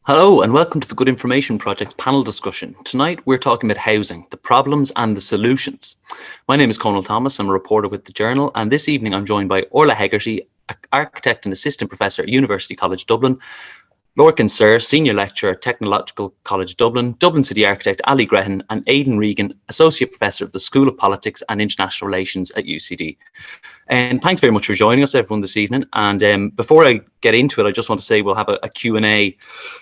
Hello and welcome to the Good Information Project panel discussion. Tonight we're talking about housing, the problems and the solutions. My name is Conal Thomas, I'm a reporter with the Journal, and this evening I'm joined by Orla Hegarty, architect and assistant professor at University College Dublin, Lorcan Sirr, Senior Lecturer at Technological College Dublin, Dublin City Architect Ali Grehan, and Aidan Regan, Associate Professor of the School of Politics and International Relations at UCD. And thanks very much for joining us, everyone, this evening. And before I get into it, I just want to say we'll have a Q&A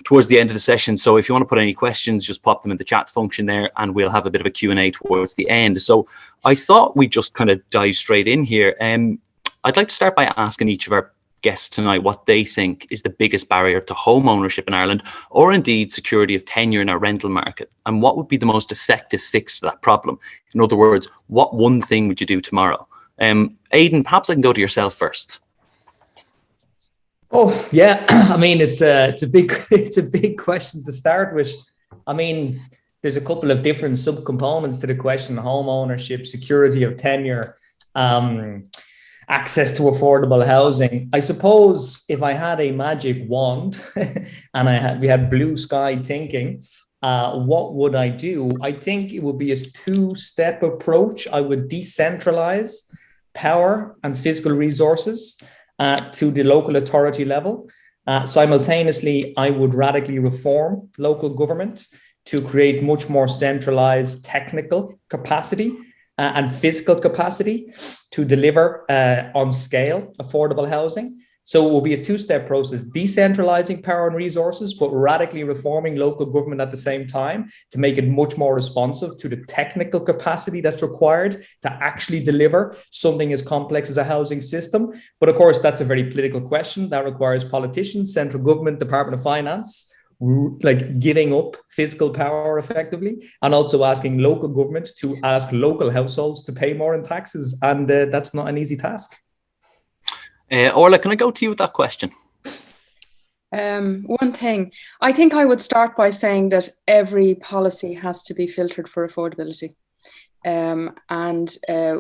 towards the end of the session. So if you want to put any questions, just pop them in the chat function there, and we'll have a bit of a Q&A towards the end. So I thought we'd just kind of dive straight in here. I'd like to start by asking each of our guests tonight what they think is the biggest barrier to home ownership in Ireland, or indeed security of tenure in our rental market, and what would be the most effective fix to that problem. In other words, what one thing would you do tomorrow? Aidan, perhaps I can go to yourself first. Oh yeah, I mean it's a big question to start with. I mean, there's a couple of different subcomponents to the question: home ownership, security of tenure, access to affordable housing. I suppose if I had a magic wand and we had blue sky thinking, what would I do? I think it would be a two-step approach. I would decentralize power and physical resources to the local authority level. Simultaneously, I would radically reform local government to create much more centralized technical capacity and physical capacity to deliver on scale affordable housing. So it will be a two-step process: decentralizing power and resources, but radically reforming local government at the same time to make it much more responsive to the technical capacity that's required to actually deliver something as complex as a housing system. But of course, that's a very political question that requires politicians, central government, Department of Finance, like giving up fiscal power effectively, and also asking local government to ask local households to pay more in taxes. And that's not an easy task. Orla, can I go to you with that question? One thing, I think I would start by saying that every policy has to be filtered for affordability. And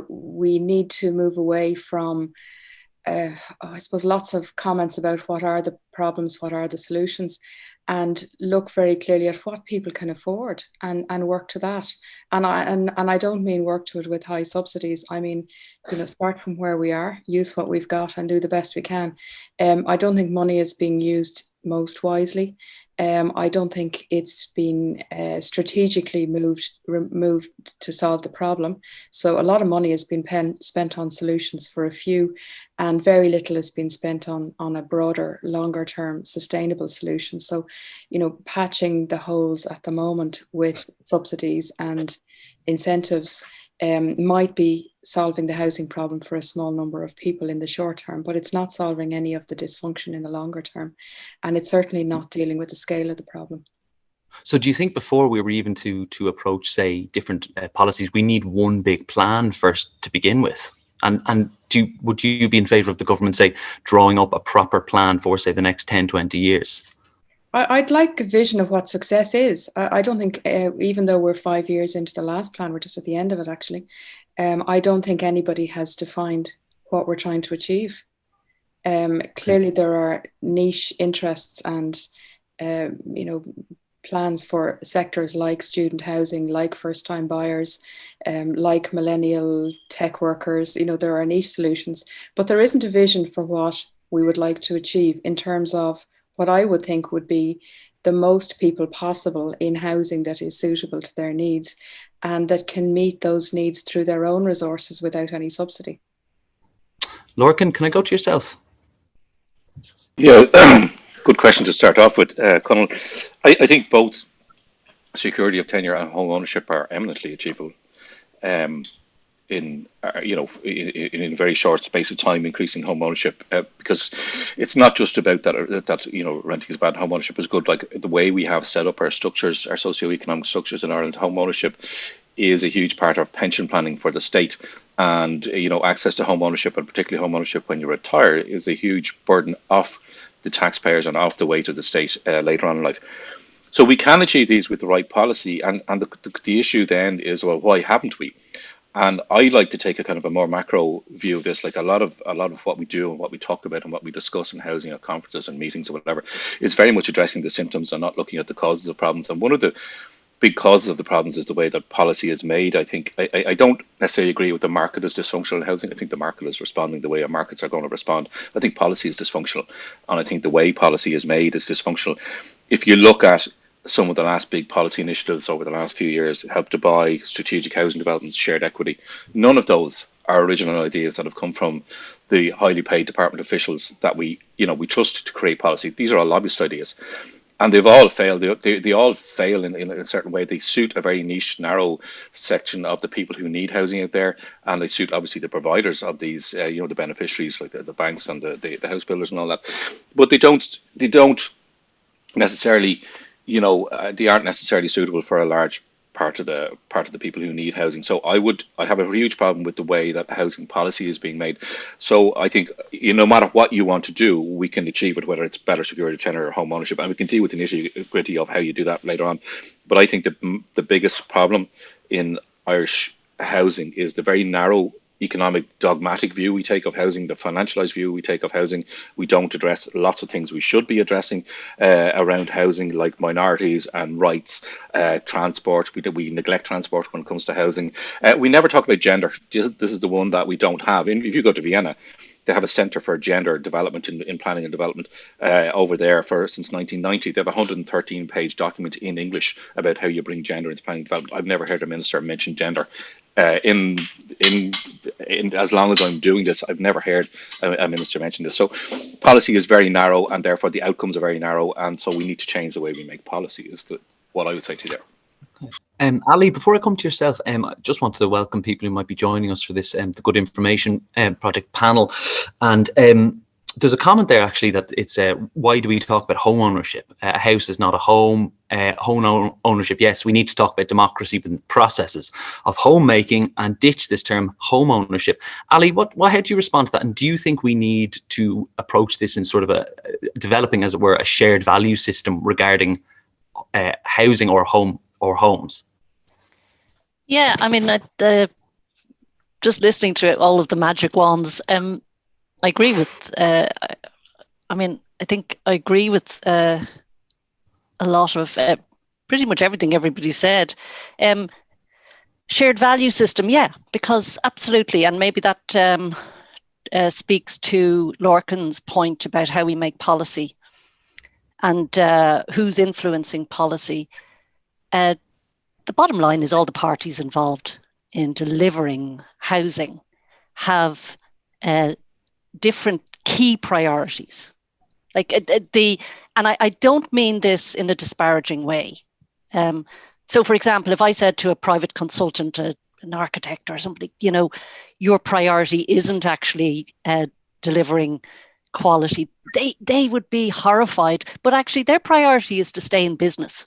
we need to move away from, I suppose, lots of comments about what are the problems, what are the solutions, and look very clearly at what people can afford and work to that. And I don't mean work to it with high subsidies. I mean, start from where we are, use what we've got and do the best we can. I don't think money is being used most wisely. I don't think it's been strategically moved to solve the problem. So a lot of money has been spent on solutions for a few, and very little has been spent on a broader, longer term sustainable solution. So, patching the holes at the moment with subsidies and incentives might be solving the housing problem for a small number of people in the short term, but it's not solving any of the dysfunction in the longer term. And it's certainly not dealing with the scale of the problem. So do you think before we were even to approach, say, different policies, we need one big plan first to begin with? And would you be in favour of the government, say, drawing up a proper plan for, say, the next 10, 20 years? I'd like a vision of what success is. I don't think, even though we're 5 years into the last plan, we're just at the end of it, actually. I don't think anybody has defined what we're trying to achieve. Clearly, there are niche interests and, plans for sectors like student housing, like first-time buyers, like millennial tech workers. There are niche solutions, but there isn't a vision for what we would like to achieve in terms of what I would think would be the most people possible in housing that is suitable to their needs and that can meet those needs through their own resources without any subsidy. Lorcan, can I go to yourself? Yeah, good question to start off with, Conal. I think both security of tenure and home ownership are eminently achievable. In a very short space of time, increasing home ownership, because it's not just about that renting is bad, home ownership is good. Like the way we have set up our structures, our socio-economic structures in Ireland, home ownership is a huge part of pension planning for the state, and access to home ownership, and particularly home ownership when you retire, is a huge burden off the taxpayers and off the weight of the state later on in life. So we can achieve these with the right policy, and the issue then is, well, why haven't we? And I like to take a kind of a more macro view of this. Like a lot of what we do and what we talk about and what we discuss in housing at conferences and meetings or whatever is very much addressing the symptoms and not looking at the causes of problems. And one of the big causes of the problems is the way that policy is made. I think I don't necessarily agree with the market is dysfunctional in housing. I think the market is responding the way our markets are going to respond. I think policy is dysfunctional, and I think the way policy is made is dysfunctional. If you look at some of the last big policy initiatives over the last few years, Help to Buy, strategic housing development, shared equity, none of those are original ideas that have come from the highly paid department officials that we trust to create policy. These are all lobbyist ideas. And they've all failed. They all fail in a certain way. They suit a very niche, narrow section of the people who need housing out there, and they suit obviously the providers of these, the beneficiaries like the banks and the house builders and all that. But they don't necessarily, they aren't necessarily suitable for a large part of the people who need housing. So I have a huge problem with the way that housing policy is being made. So I think no matter what you want to do, we can achieve it, whether it's better security tenure or home ownership, and we can deal with the nitty-gritty of how you do that later on. But I think the biggest problem in Irish housing is the very narrow economic dogmatic view we take of housing, the financialized view we take of housing. We don't address lots of things we should be addressing around housing, like minorities and rights, transport. We neglect transport when it comes to housing. We never talk about gender. This is the one that we don't have. If you go to Vienna, they have a Centre for Gender Development in Planning and Development over there since 1990. They have a 113-page document in English about how you bring gender into planning and development. I've never heard a minister mention gender in as long as I'm doing this. I've never heard a minister mention this. So policy is very narrow, and therefore the outcomes are very narrow, and so we need to change the way we make policy. Is what I would say to you there. Ali, before I come to yourself, I just wanted to welcome people who might be joining us for this the Good Information Project panel. And there's a comment there actually that it's why do we talk about home ownership? A house is not a home. Home ownership, yes, we need to talk about democracy within the processes of homemaking and ditch this term home ownership. Ali, how do you respond to that? And do you think we need to approach this in sort of a developing, as it were, a shared value system regarding housing or homes? Yeah, I mean, just listening to all of the magic wands, I agree with. I think I agree with a lot of pretty much everything everybody said. Shared value system, yeah, because absolutely, and maybe that speaks to Lorcan's point about how we make policy and who's influencing policy. The bottom line is all the parties involved in delivering housing have different key priorities. Like and I don't mean this in a disparaging way. So, for example, if I said to a private consultant, an architect or somebody, your priority isn't actually delivering quality, they would be horrified. But actually, their priority is to stay in business.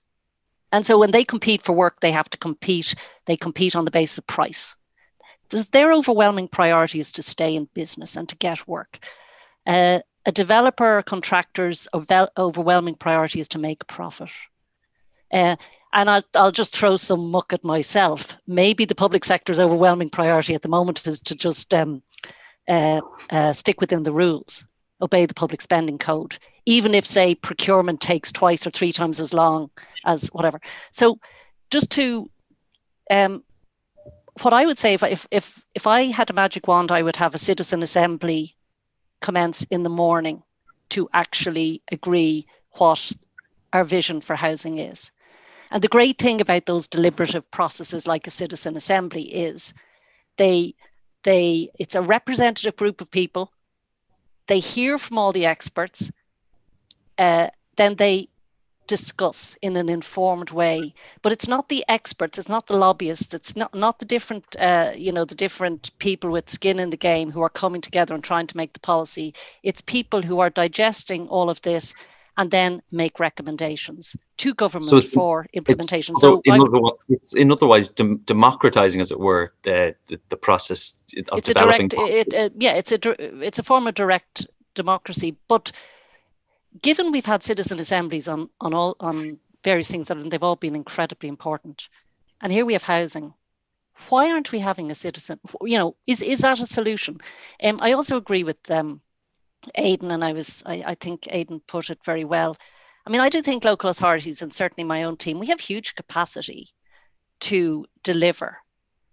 And so when they compete for work, they have to compete. They compete on the basis of price. Their overwhelming priority is to stay in business and to get work. A developer or contractor's overwhelming priority is to make a profit. And I'll just throw some muck at myself. Maybe the public sector's overwhelming priority at the moment is to just stick within the rules, obey the public spending code, even if, say, procurement takes twice or three times as long as whatever. So just to, what I would say, if I had a magic wand, I would have a citizen assembly commence in the morning to actually agree what our vision for housing is. And the great thing about those deliberative processes like a citizen assembly is it's a representative group of people. They hear from all the experts, then they discuss in an informed way. But it's not the experts, it's not the lobbyists, it's not the different, the different people with skin in the game who are coming together and trying to make the policy. It's people who are digesting all of this and then make recommendations to government for implementation. It's in other words democratizing, as it were, the process of developing. It's a form of direct democracy. But given we've had citizen assemblies on various things, and they've all been incredibly important, and here we have housing, why aren't we having a citizen? Is that a solution? I also agree with Aidan, and I think Aidan put it very well. I mean, I do think local authorities, and certainly my own team, we have huge capacity to deliver.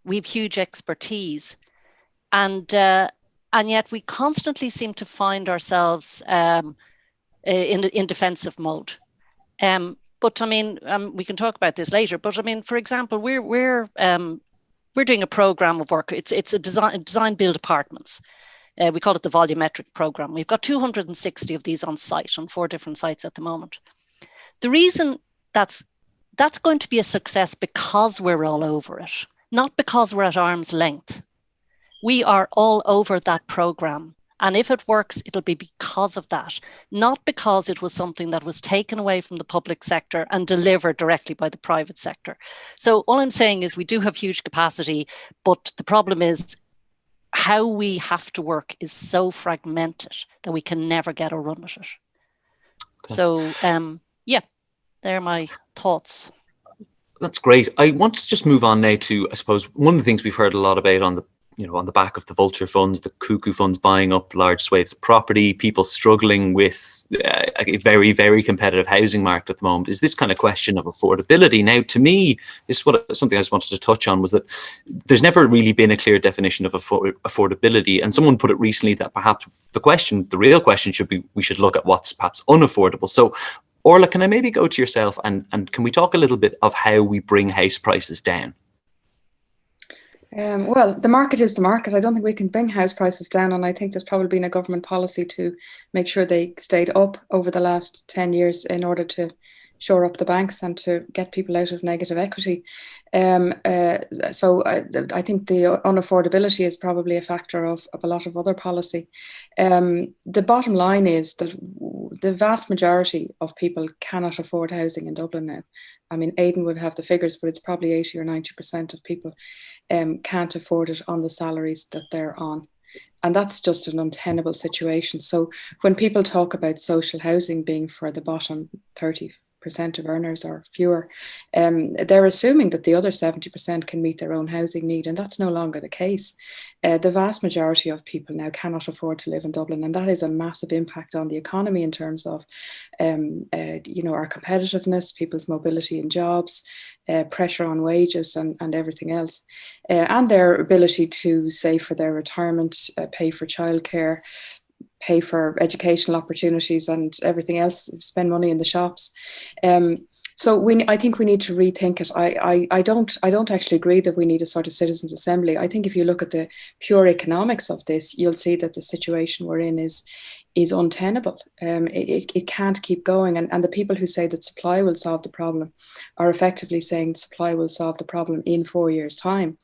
We have huge expertise, and yet we constantly seem to find ourselves in defensive mode. But I mean, we can talk about this later. But I mean, for example, we're doing a program of work. It's a design build apartments. We call it the volumetric program. We've got 260 of these on site, on 4 different sites at the moment. The reason that's going to be a success because we're all over it, not because we're at arm's length. We are all over that program. And if it works, it'll be because of that, not because it was something that was taken away from the public sector and delivered directly by the private sector. So all I'm saying is we do have huge capacity, but the problem is how we have to work is so fragmented that we can never get a run at it. Okay. So, they're my thoughts. That's great. I want to just move on now to, I suppose, one of the things we've heard a lot about on the back of the vulture funds, the cuckoo funds buying up large swathes of property, people struggling with a very, very competitive housing market at the moment, is this kind of question of affordability. Now, to me, this is something I just wanted to touch on, was that there's never really been a clear definition of affordability. And someone put it recently that perhaps the real question should be, we should look at what's perhaps unaffordable. So, Orla, can I maybe go to yourself and can we talk a little bit of how we bring house prices down? Well, the market is the market. I don't think we can bring house prices down, and I think there's probably been a government policy to make sure they stayed up over the last 10 years in order to shore up the banks and to get people out of negative equity. So I think the unaffordability is probably a factor of a lot of other policy. The bottom line is that the vast majority of people cannot afford housing in Dublin now. I mean, Aidan would have the figures, but it's probably 80 or 90% of people can't afford it on the salaries that they're on. And that's just an untenable situation. So when people talk about social housing being for the bottom 30% of earners or fewer, they're assuming that the other 70% can meet their own housing need, and that's no longer the case. The vast majority of people now cannot afford to live in Dublin, and that is a massive impact on the economy in terms of our competitiveness, people's mobility in jobs, pressure on wages and everything else, and their ability to save for their retirement, pay for childcare, pay for educational opportunities and everything else, spend money in the shops. So I think we need to rethink it. I don't actually agree that we need a sort of citizens' assembly. I think if you look at the pure economics of this, you'll see that the situation we're in is untenable. It can't keep going. And the people who say that supply will solve the problem are effectively saying supply will solve the problem in 4 years' time,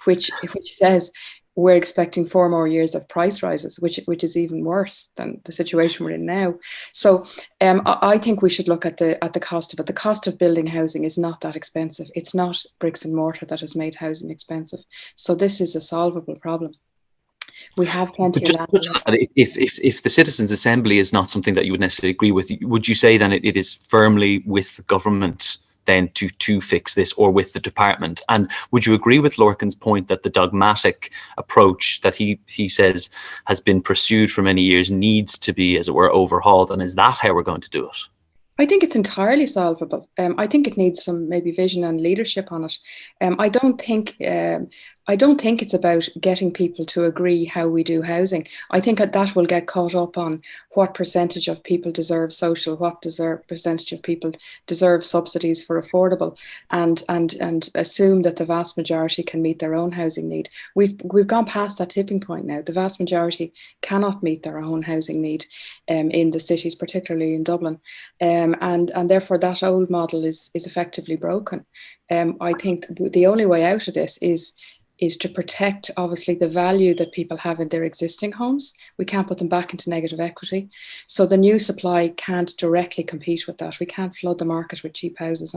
which says we're expecting 4 more years of price rises, which is even worse than the situation we're in now. So I think we should look at the cost of it. The cost of building housing is not that expensive. It's not bricks and mortar that has made housing expensive. So this is a solvable problem. We have plenty of land. If the Citizens' Assembly is not something that you would necessarily agree with, would you say then it is firmly with the government then to fix this, or with the department? And would you agree with Lorcan's point that the dogmatic approach that he says has been pursued for many years needs to be, as it were, overhauled? And is that how we're going to do it? I think it's entirely solvable. I think it needs some maybe vision and leadership on it. I don't think it's about getting people to agree how we do housing. I think that will get caught up on what percentage of people deserve social, percentage of people deserve subsidies for affordable, and assume that the vast majority can meet their own housing need. We've gone past that tipping point now. The vast majority cannot meet their own housing need in the cities, particularly in Dublin, and therefore that old model is effectively broken. I think the only way out of this is to protect, obviously, the value that people have in their existing homes. We can't put them back into negative equity. So the new supply can't directly compete with that. We can't flood the market with cheap houses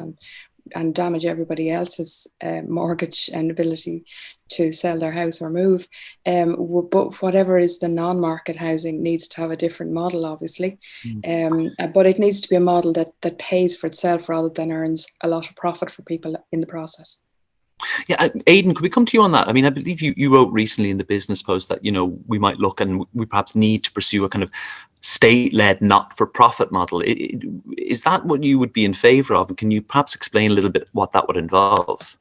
and damage everybody else's mortgage and ability to sell their house or move. But whatever is the non-market housing needs to have a different model, obviously. But it needs to be a model that pays for itself rather than earns a lot of profit for people in the process. Yeah, Aidan, could we come to you on that? I mean, I believe you wrote recently in the Business Post that, we might look and we perhaps need to pursue a kind of state-led, not-for-profit model. Is that what you would be in favour of? And can you perhaps explain a little bit what that would involve?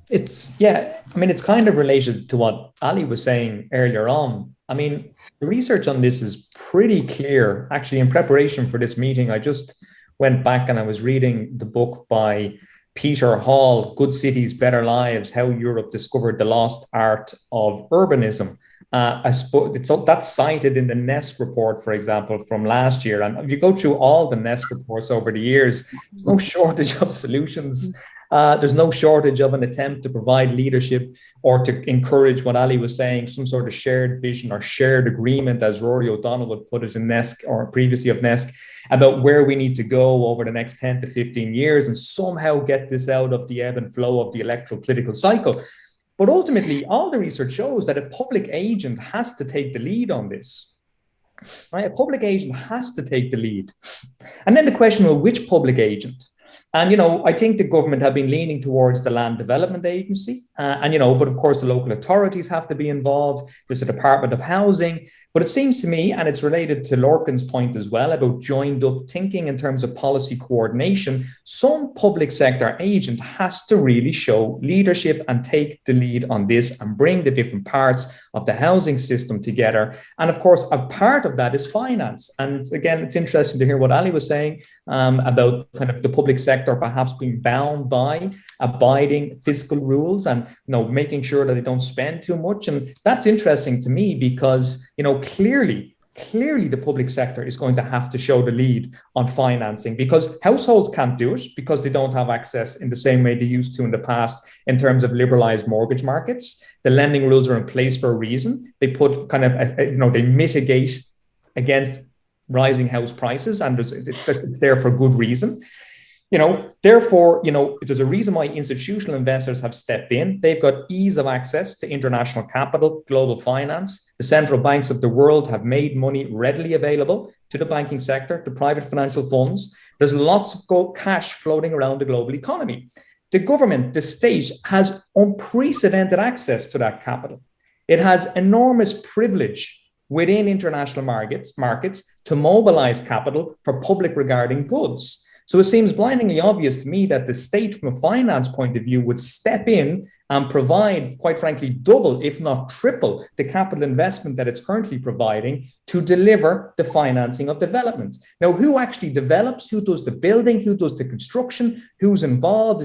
It's kind of related to what Ali was saying earlier on. I mean, the research on this is pretty clear. Actually, in preparation for this meeting, I just went back and I was reading the book by Peter Hall, Good Cities, Better Lives, How Europe Discovered the Lost Art of Urbanism. I suppose that's cited in the NESC report, for example, from last year. And if you go through all the NESC reports over the years, there's no shortage of solutions. There's no shortage of an attempt to provide leadership or to encourage what Ali was saying, some sort of shared vision or shared agreement, as Rory O'Donnell would put it in NESC or previously of NESC, about where we need to go over the next 10 to 15 years and somehow get this out of the ebb and flow of the electoral political cycle. But ultimately, all the research shows that a public agent has to take the lead on this. Right? A public agent has to take the lead. And then the question, well, which public agent? And, I think the government have been leaning towards the Land Development Agency. But of course, the local authorities have to be involved. There's a Department of Housing. But it seems to me, and it's related to Lorcan's point as well, about joined up thinking in terms of policy coordination, some public sector agent has to really show leadership and take the lead on this and bring the different parts of the housing system together. And of course, a part of that is finance. And again, it's interesting to hear what Ali was saying about kind of the public sector perhaps being bound by abiding fiscal rules and making sure that they don't spend too much. And that's interesting to me because clearly the public sector is going to have to show the lead on financing, because households can't do it because they don't have access in the same way they used to in the past in terms of liberalized mortgage markets. The lending rules are in place for a reason. They put kind of they mitigate against rising house prices, and it's there for good reason. Therefore, there's a reason why institutional investors have stepped in. They've got ease of access to international capital, global finance. The central banks of the world have made money readily available to the banking sector, to private financial funds. There's lots of cash floating around the global economy. The government, the state, has unprecedented access to that capital. It has enormous privilege within international markets to mobilize capital for public regarding goods. So it seems blindingly obvious to me that the state, from a finance point of view, would step in and provide, quite frankly, double, if not triple, the capital investment that it's currently providing to deliver the financing of development. Now, who actually develops? Who does the building? Who does the construction? Who's involved?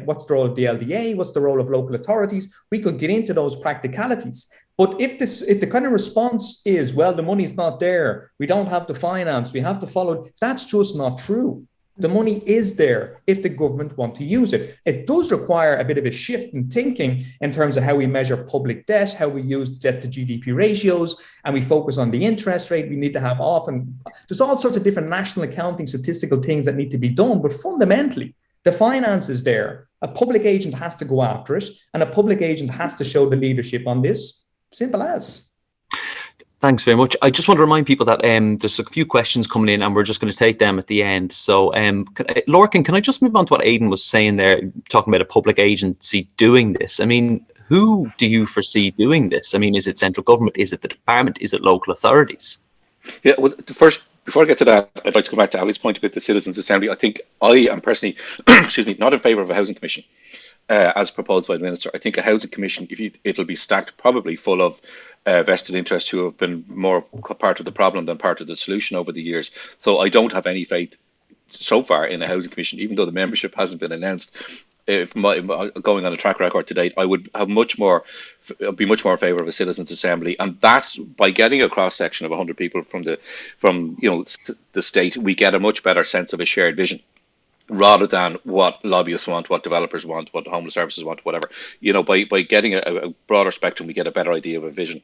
What's the role of the LDA? What's the role of local authorities? We could get into those practicalities. But if the kind of response is, well, the money's not there, we don't have the finance, we have to follow, that's just not true. The money is there if the government want to use it. It does require a bit of a shift in thinking in terms of how we measure public debt, how we use debt to GDP ratios, and we focus on the interest rate. We need to have there's all sorts of different national accounting statistical things that need to be done, but fundamentally, the finance is there. A public agent has to go after it, and a public agent has to show the leadership on this. Simple as. Thanks very much. I just want to remind people that there's a few questions coming in and we're just going to take them at the end. So, Lorcan, can I just move on to what Aidan was saying there, talking about a public agency doing this? I mean, who do you foresee doing this? I mean, is it central government? Is it the department? Is it local authorities? Yeah, well, first, before I get to that, I'd like to go back to Ali's point about the Citizens' Assembly. I think I am personally, not in favour of a housing commission. As proposed by the Minister. I think a housing commission, it'll be stacked probably full of vested interests who have been more part of the problem than part of the solution over the years. So I don't have any faith so far in a housing commission, even though the membership hasn't been announced. If going on a track record to date, I would have be much more in favour of a citizens' assembly, and that's by getting a cross section of 100 people from the state, we get a much better sense of a shared vision, rather than what lobbyists want, what developers want, what homeless services want, whatever. By getting a broader spectrum, we get a better idea of a vision.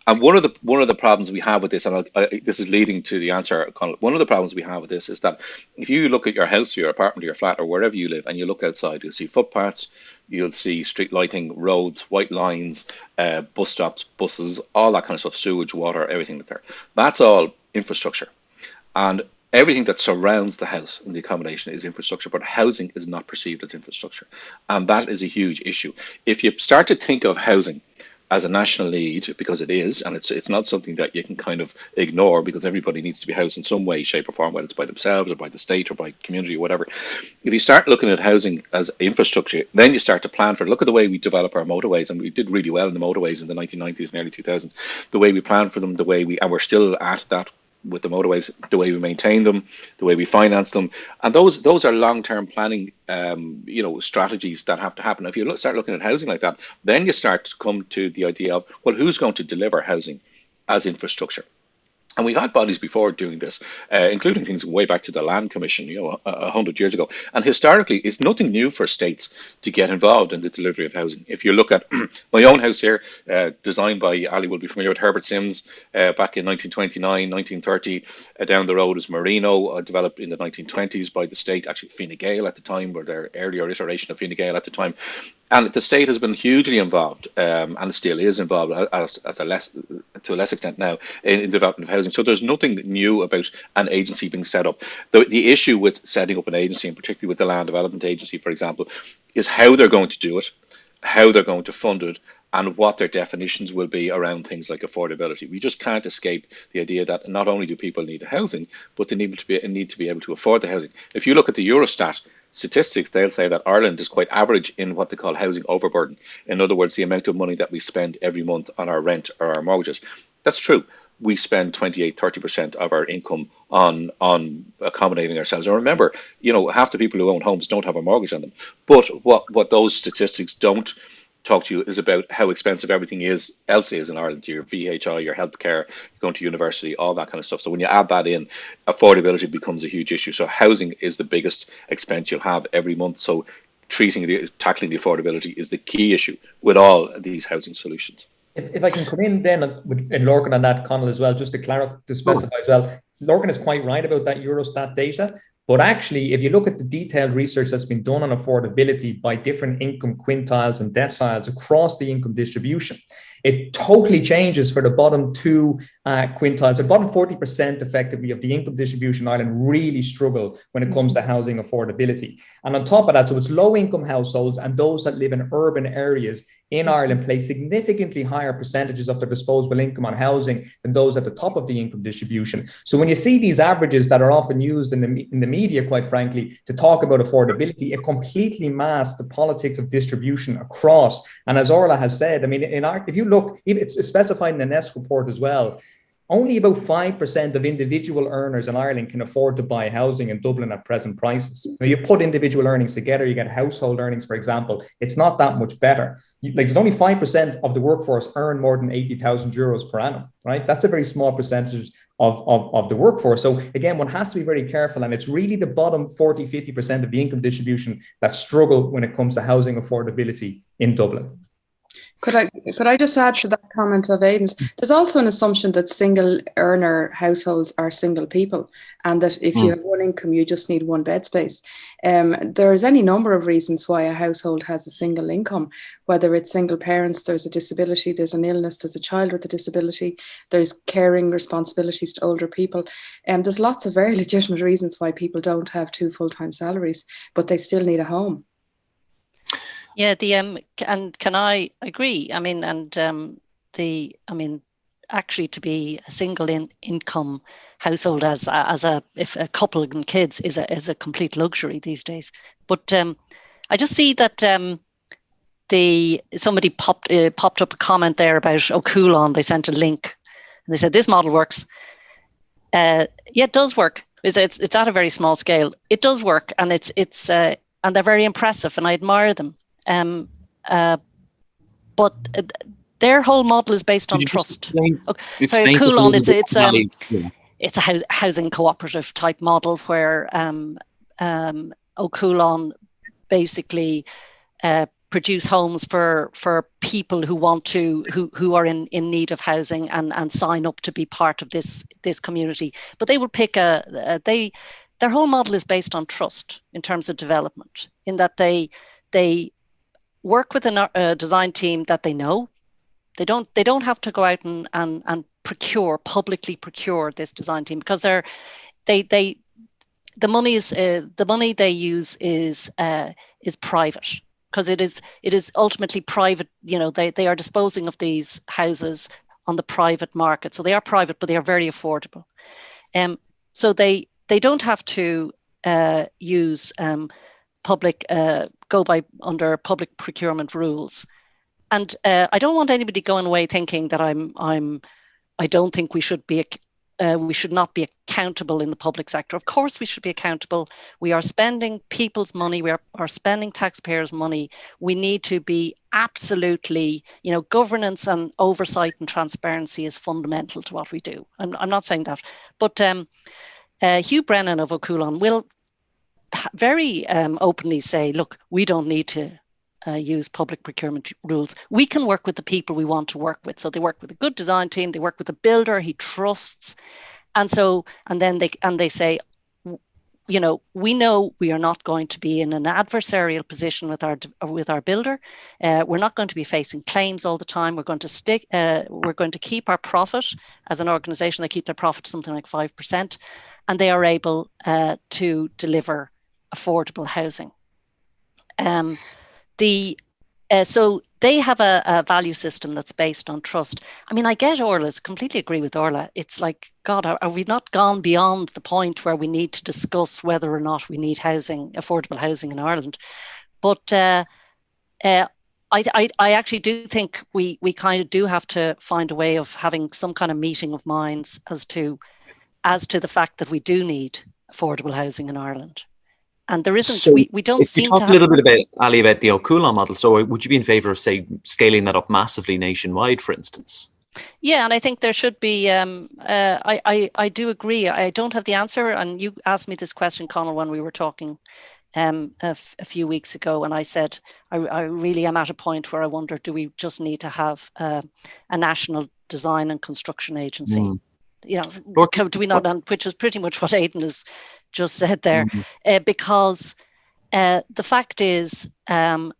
And one of the problems we have with this, and this is leading to the answer, Conal, one of the problems we have with this is that if you look at your house, your apartment, your flat, or wherever you live, and you look outside, you'll see footpaths, you'll see street lighting, roads, white lines, bus stops, buses, all that kind of stuff, sewage, water, everything there. That's all infrastructure. And everything that surrounds the house and the accommodation is infrastructure, but housing is not perceived as infrastructure. And that is a huge issue. If you start to think of housing as a national need, because it is, and it's not something that you can kind of ignore, because everybody needs to be housed in some way, shape or form, whether it's by themselves or by the state or by community or whatever. If you start looking at housing as infrastructure, then you start to plan for it. Look at the way we develop our motorways, and we did really well in the motorways in the 1990s and early 2000s. The way we plan for them, and we're still at that with the motorways, the way we maintain them, the way we finance them, and those are long-term planning, strategies that have to happen. If you start looking at housing like that, then you start to come to the idea of, well, who's going to deliver housing as infrastructure? And we've had bodies before doing this, including things way back to the Land Commission, 100 years ago. And historically, it's nothing new for states to get involved in the delivery of housing. If you look at my own house here, designed by, Ali will be familiar with Herbert Sims, back in 1929, 1930. Down the road is Marino, developed in the 1920s by the state, actually Fine Gael at the time, or their earlier iteration of Fine Gael at the time. And the state has been hugely involved, and it still is involved to a less extent now in the development of housing. So there's nothing new about an agency being set up. The issue with setting up an agency, and particularly with the Land Development Agency, for example, is how they're going to do it, how they're going to fund it, and what their definitions will be around things like affordability. We just can't escape the idea that not only do people need housing, but they need to be able to afford the housing. If you look at the Eurostat statistics, they'll say that Ireland is quite average in what they call housing overburden. In other words, the amount of money that we spend every month on our rent or our mortgages. That's true. We spend 28-30% of our income on accommodating ourselves. And remember, half the people who own homes don't have a mortgage on them. But what those statistics don't talk to you is about how expensive everything else is in Ireland. Your VHI, your healthcare, going to university, all that kind of stuff. So when you add that in, affordability becomes a huge issue. So housing is the biggest expense you'll have every month. So tackling the affordability is the key issue with all these housing solutions. If I can come in then in Lorcan on that, Conal, as well, just to clarify, to specify as well, Lorcan is quite right about that Eurostat data. But actually, if you look at the detailed research that's been done on affordability by different income quintiles and deciles across the income distribution, it totally changes for the bottom two quintiles. The bottom 40% effectively of the income distribution in Ireland really struggle when it comes to housing affordability. And on top of that, so it's low income households and those that live in urban areas in Ireland pay significantly higher percentages of their disposable income on housing than those at the top of the income distribution. So when you see these averages that are often used in the media, quite frankly, to talk about affordability, it completely masks the politics of distribution across. And as Orla has said, I mean, if you look, it's specified in the NEST report as well, only about 5% of individual earners in Ireland can afford to buy housing in Dublin at present prices. Now, you put individual earnings together, you get household earnings, for example, it's not that much better. There's only 5% of the workforce earn more than 80,000 euros per annum, right? That's a very small percentage of the workforce. So again, one has to be very careful, and it's really the bottom 40-50% of the income distribution that struggle when it comes to housing affordability in Dublin. Could I just add to that comment of Aidan's? There's also an assumption that single earner households are single people, and that if you have one income, you just need one bed space. There's any number of reasons why a household has a single income, whether it's single parents, there's a disability, there's an illness, there's a child with a disability, there's caring responsibilities to older people. There's lots of very legitimate reasons why people don't have two full-time salaries, but they still need a home. Yeah, and can I agree? I mean, actually, to be a single income household as if a couple and kids is a complete luxury these days. But I just see that somebody popped up a comment there about O'Coulon. They sent a link and they said this model works. Yeah, it does work. It's at a very small scale. It does work, and it's and they're very impressive, and I admire them. But their whole model is based on trust. Sorry, Coulon, it's a housing cooperative type model where O'Coulon basically produce homes for people who want to who are in need of housing and sign up to be part of this community. But they will pick their whole model is based on trust in terms of development, in that they work with a design team that they know. They don't have to go out and publicly procure this design team, because they the money they use is private, because it is ultimately private. They are disposing of these houses on the private market, so they are private, but they are very affordable. So they don't have to use public go by under public procurement rules. And I don't want anybody going away thinking that I don't think we should not be accountable in the public sector. Of course, we should be accountable. We are spending people's money. We are spending taxpayers' money. We need to be absolutely, governance and oversight and transparency is fundamental to what we do. I'm not saying that, but Hugh Brennan of O'Coulon will very openly say, look, we don't need to use public procurement rules. We can work with the people we want to work with. So they work with a good design team, they work with a builder he trusts. And then they say, we know we are not going to be in an adversarial position with our builder. We're not going to be facing claims all the time. We're going to keep our profit. As an organization, they keep their profit to something like 5%, and they are able to deliver affordable housing. So they have a value system that's based on trust. I mean, I get Orla's, completely agree with Orla. It's like, God, are we not gone beyond the point where we need to discuss whether or not we need affordable housing in Ireland? But I actually do think we kind of do have to find a way of having some kind of meeting of minds as to the fact that we do need affordable housing in Ireland. And there isn't, so we don't seem to have... Talk a little bit about, Ali, about the O'Coulon model. So would you be in favour of, say, scaling that up massively nationwide, for instance? Yeah, and I think there should be, I do agree. I don't have the answer. And you asked me this question, Conal, when we were talking a few weeks ago. And I said, I really am at a point where I wonder, do we just need to have a national design and construction agency? Do we not? Which is pretty much what Aidan has just said there, because the fact is, and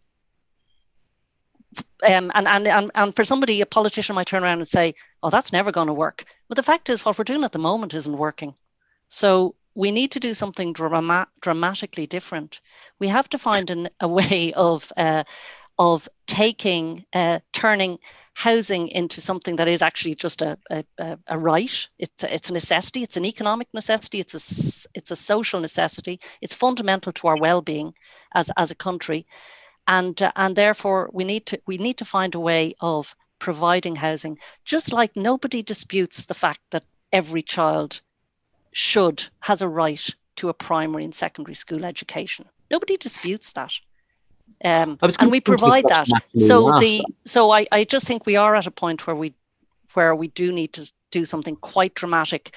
for somebody, a politician might turn around and say, "Oh, that's never going to work." But the fact is, what we're doing at the moment isn't working. So we need to do something dramatically different. We have to find a way of turning housing into something that is actually just a right. It's a necessity. It's an economic necessity. It's a social necessity. It's fundamental to our well-being as a country, and therefore we need to find a way of providing housing. Just like nobody disputes the fact that every child has a right to a primary and secondary school education. Nobody disputes that. And we provide that. So I just think we are at a point where we do need to do something quite dramatic,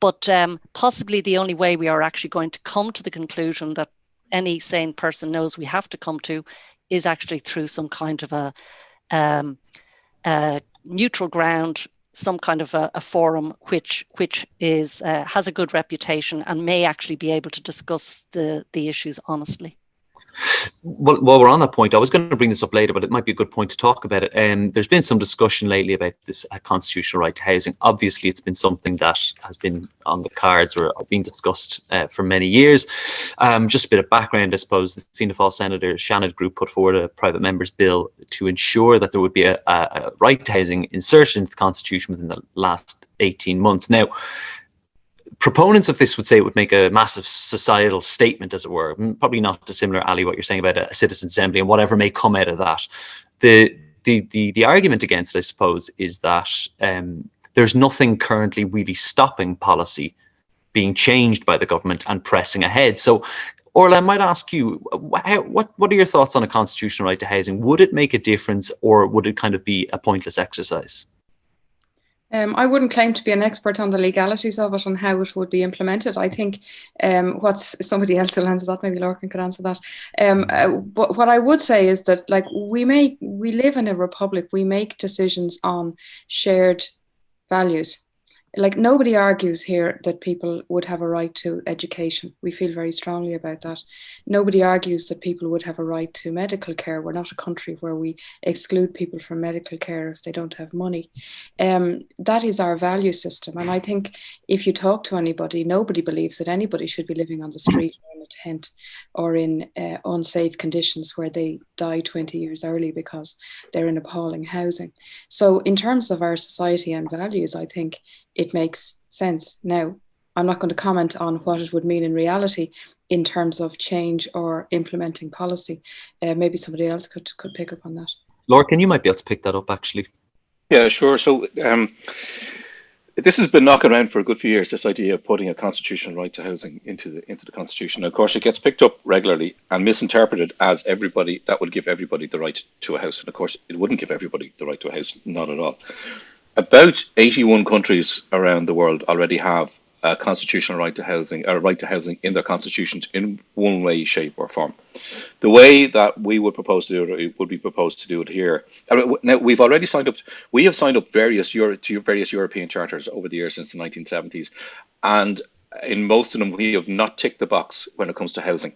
but possibly the only way we are actually going to come to the conclusion that any sane person knows we have to come to is actually through some kind of a neutral ground, some kind of a forum which is has a good reputation and may actually be able to discuss the issues honestly. Well, while we're on that point, I was going to bring this up later, but it might be a good point to talk about it. There's been some discussion lately about this constitutional right to housing. Obviously, it's been something that has been on the cards or being discussed for many years. Just a bit of background, I suppose. The Fianna Fáil Senator Shannon Group put forward a private member's bill to ensure that there would be a right to housing inserted into the Constitution within the last 18 months. Now, proponents of this would say it would make a massive societal statement, as it were. Probably not dissimilar, Ali, what you're saying about a citizen's assembly and whatever may come out of that. The argument against it, I suppose, is that there's nothing currently really stopping policy being changed by the government and pressing ahead. So, Orla, I might ask you, what are your thoughts on a constitutional right to housing? Would it make a difference, or would it kind of be a pointless exercise? I wouldn't claim to be an expert on the legalities of it and how it would be implemented. I think somebody else will answer that, maybe Lorcan could answer that. But what I would say is that, like, we live in a republic, we make decisions on shared values. like, nobody argues here that people would have a right to education. We feel very strongly about that. Nobody argues that people would have a right to medical care. We're not a country where we exclude people from medical care if they don't have money. That is our value system. And I think if you talk to anybody, nobody believes that anybody should be living on the street or in a tent or in unsafe conditions where they die 20 years early because they're in appalling housing. So in terms of our society and values, I think it makes sense. Now, I'm not going to comment on what it would mean in reality in terms of change or implementing policy. Maybe somebody else could pick up on that. Lorcan, you might be able to pick that up, actually. Yeah, sure. So this has been knocking around for a good few years, this idea of putting a constitutional right to housing into the Constitution. Of course, it gets picked up regularly and misinterpreted as that would give everybody the right to a house. And of course, it wouldn't give everybody the right to a house, not at all. About 81 countries around the world already have a constitutional right to housing, or a right to housing in their constitutions in one way, shape, or form. The way that we would propose to do it would be proposed to do it here. Now, we have signed up various European charters over the years since the 1970s, and in most of them we have not ticked the box when it comes to housing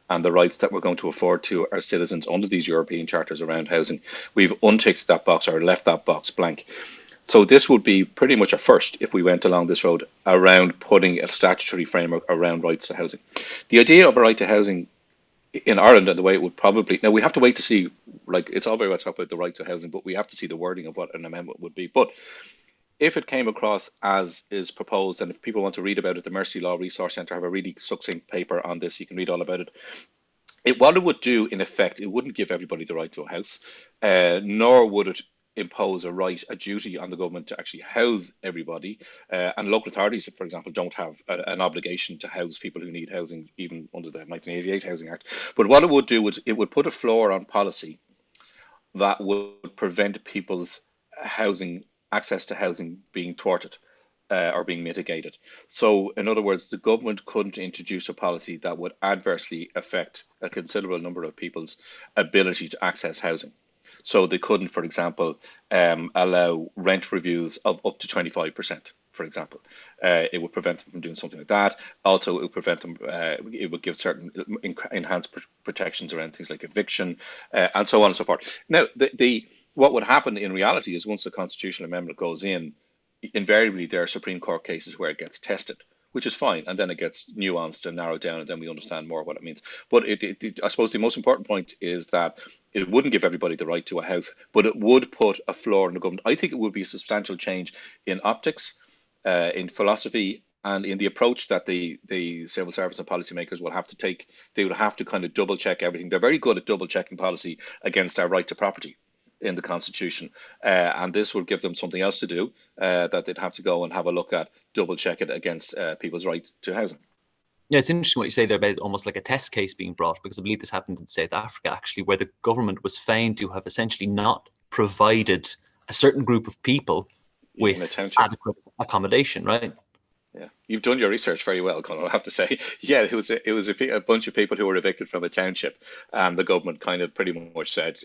and the rights that we're going to afford to our citizens under these European charters around housing. We've unticked that box or left that box blank. So this would be pretty much a first if we went along this road around putting a statutory framework around rights to housing. The idea of a right to housing in Ireland and the way it would probably, now we have to wait to see, like, it's all very well talk about the right to housing, but we have to see the wording of what an amendment would be. But if it came across as is proposed, and if people want to read about it, the Mercy Law Resource Centre have a really succinct paper on this, you can read all about it. What it would do, in effect, it wouldn't give everybody the right to a house, nor would it impose a duty on the government to actually house everybody. And local authorities, for example, don't have an obligation to house people who need housing, even under the 1988 Housing Act. But what it would do is it would put a floor on policy that would prevent people's access to housing being thwarted or being mitigated. So, in other words, the government couldn't introduce a policy that would adversely affect a considerable number of people's ability to access housing. So they couldn't, for example, allow rent reviews of up to 25%, for example. It would prevent them from doing something like that. Also, it would prevent them, it would give certain enhanced protections around things like eviction and so on and so forth. Now, what would happen in reality is once the constitutional amendment goes in, invariably there are Supreme Court cases where it gets tested, which is fine, and then it gets nuanced and narrowed down, and then we understand more what it means. But I suppose the most important point is that it wouldn't give everybody the right to a house, but it would put a floor in the government. I think it would be a substantial change in optics, in philosophy, and in the approach that the civil service and policymakers will have to take. They would have to kind of double check everything. They're very good at double checking policy against our right to property in the Constitution, and this will give them something else to do, that they'd have to go and have a look at, double check it against people's right to housing. Yeah, it's interesting what you say there about almost like a test case being brought, because I believe this happened in South Africa, actually, where the government was found to have essentially not provided a certain group of people with adequate accommodation, right? Yeah, you've done your research very well, Conor, I have to say. Yeah, it was a bunch of people who were evicted from a township, and the government kind of pretty much said,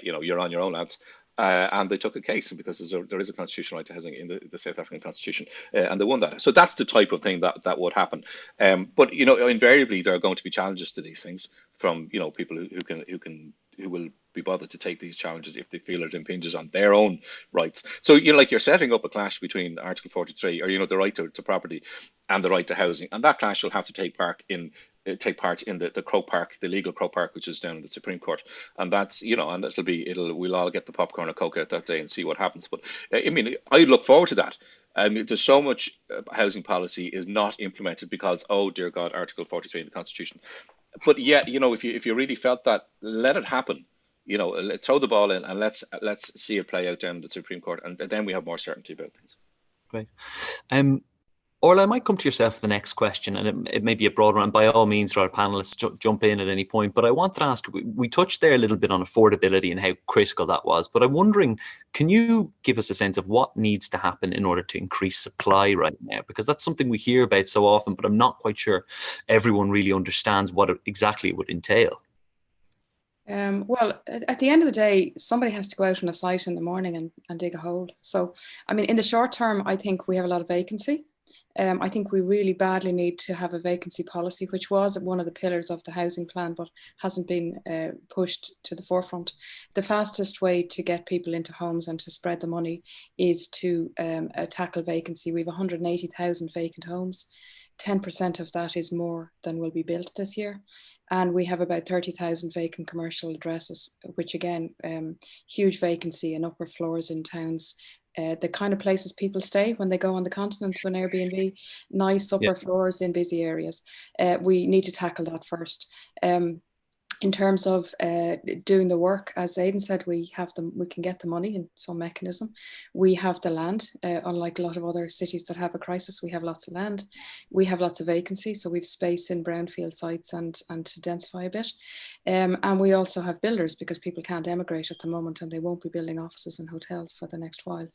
you're on your own, lads. And they took a case because there is a constitutional right to housing in the South African Constitution, and they won that. So that's the type of thing that would happen. But invariably there are going to be challenges to these things from people who will be bothered to take these challenges if they feel it impinges on their own rights. So you're setting up a clash between Article 43, or the right to property, and the right to housing, and that clash will have to take part in the Croke Park, the legal Croke Park, which is down in the Supreme Court, and that's and we'll all get the popcorn and coke out that day and see what happens. But I look forward to that. There's so much housing policy is not implemented because, oh dear God, Article 43 in the Constitution. But yeah, if you really felt that, let it happen. Throw the ball in and let's see it play out down in the Supreme Court, and then we have more certainty about things. Great. Orla, I might come to yourself for the next question, and it may be a broader one. By all means, our panelists jump in at any point. But I wanted to ask, we touched there a little bit on affordability and how critical that was. But I'm wondering, can you give us a sense of what needs to happen in order to increase supply right now? Because that's something we hear about so often, but I'm not quite sure everyone really understands what exactly it would entail. Well, at the end of the day, somebody has to go out on a site in the morning and dig a hole. So, I mean, in the short term, I think we have a lot of vacancy. I think we really badly need to have a vacancy policy, which was one of the pillars of the housing plan, but hasn't been pushed to the forefront. The fastest way to get people into homes and to spread the money is to tackle vacancy. We have 180,000 vacant homes. 10% of that is more than will be built this year. And we have about 30,000 vacant commercial addresses, which again, huge vacancy in upper floors in towns. The kind of places people stay when they go on the continent to an Airbnb, nice upper floors in busy areas. We need to tackle that first. In terms of doing the work, as Aidan said, we can get the money in some mechanism. We have the land, unlike a lot of other cities that have a crisis, we have lots of land. We have lots of vacancies, so we've space in brownfield sites and to densify a bit. And we also have builders, because people can't emigrate at the moment and they won't be building offices and hotels for the next while.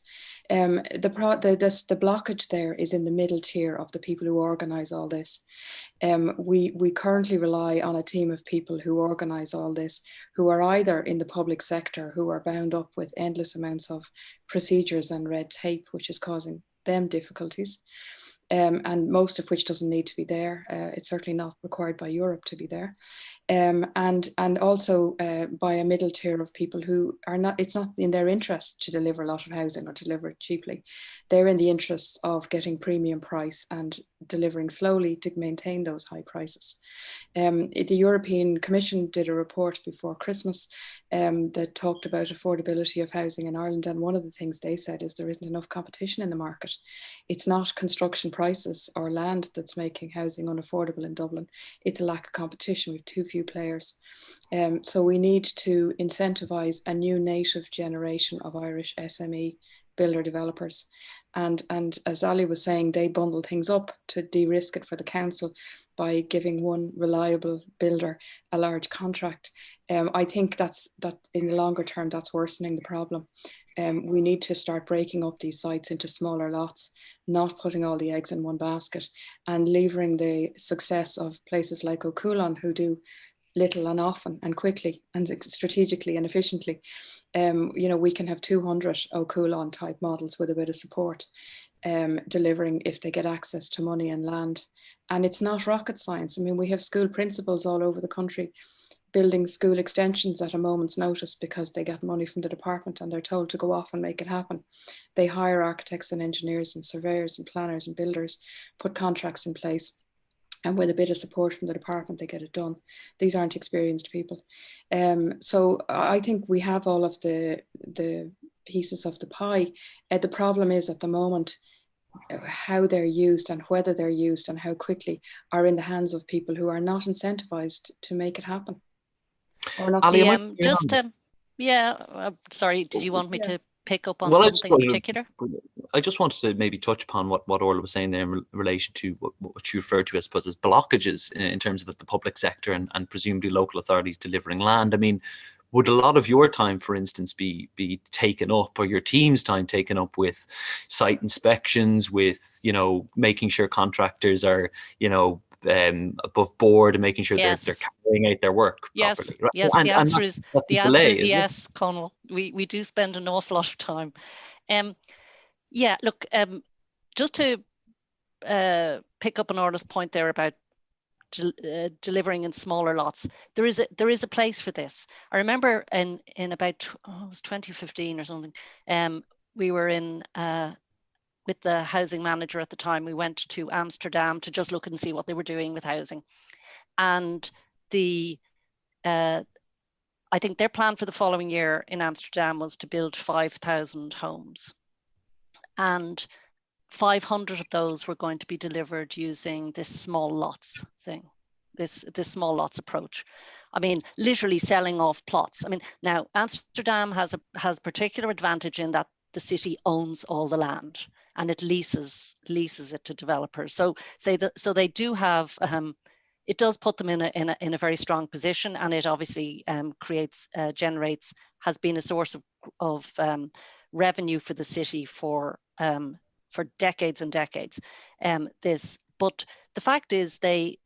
The blockage there is in the middle tier of the people who organise all this. We currently rely on a team of people who organise all this, who are either in the public sector, who are bound up with endless amounts of procedures and red tape, which is causing them difficulties, and most of which doesn't need to be there. It's certainly not required by Europe to be there. And also by a middle tier of people who are not, it's not in their interest to deliver a lot of housing or deliver it cheaply. They're in the interests of getting premium price and delivering slowly to maintain those high prices. The European Commission did a report before Christmas that talked about affordability of housing in Ireland. And one of the things they said is there isn't enough competition in the market. It's not construction prices or land that's making housing unaffordable in Dublin. It's a lack of competition with too few players. So we need to incentivise a new native generation of Irish SME builder developers. And as Ali was saying, they bundle things up to de-risk it for the council by giving one reliable builder a large contract. I think that in the longer term, that's worsening the problem. We need to start breaking up these sites into smaller lots, not putting all the eggs in one basket, and levering the success of places like O'Coulon, who do little and often and quickly and strategically and efficiently. We can have 200 O'Coulon type models with a bit of support, delivering if they get access to money and land. And it's not rocket science. I mean, we have school principals all over the country building school extensions at a moment's notice because they get money from the department and they're told to go off and make it happen. They hire architects and engineers and surveyors and planners and builders, put contracts in place, and with a bit of support from the department, they get it done. These aren't experienced people. So I think we have all of the pieces of the pie. The problem is at the moment, how they're used and whether they're used and how quickly are in the hands of people who are not incentivized to make it happen. Or not Ali, sorry, did you want me to pick up on something in particular? I just wanted to maybe touch upon what Orla was saying there in relation to what you referred to, I suppose, as blockages in terms of the public sector and presumably local authorities delivering land. I mean, would a lot of your time, for instance, be taken up, or your team's time taken up with site inspections, with, making sure contractors are, above board and making sure they're carrying out their work properly? Right? Yes, the answer is yes, Conal. We do spend an awful lot of time. Just to pick up on Orla's point there about delivering in smaller lots, there is a place for this. I remember in about it was 2015 or something, we were in with the housing manager at the time. We went to Amsterdam to just look and see what they were doing with housing, and I think their plan for the following year in Amsterdam was to build 5,000 homes, and 500 of those were going to be delivered using this small lots thing, this small lots approach. I mean, literally selling off plots. I mean, now Amsterdam has particular advantage in that the city owns all the land and it leases it to developers. So they do have. It does put them in a very strong position, and it obviously has been a source of revenue for the city for decades and decades. But the fact is, they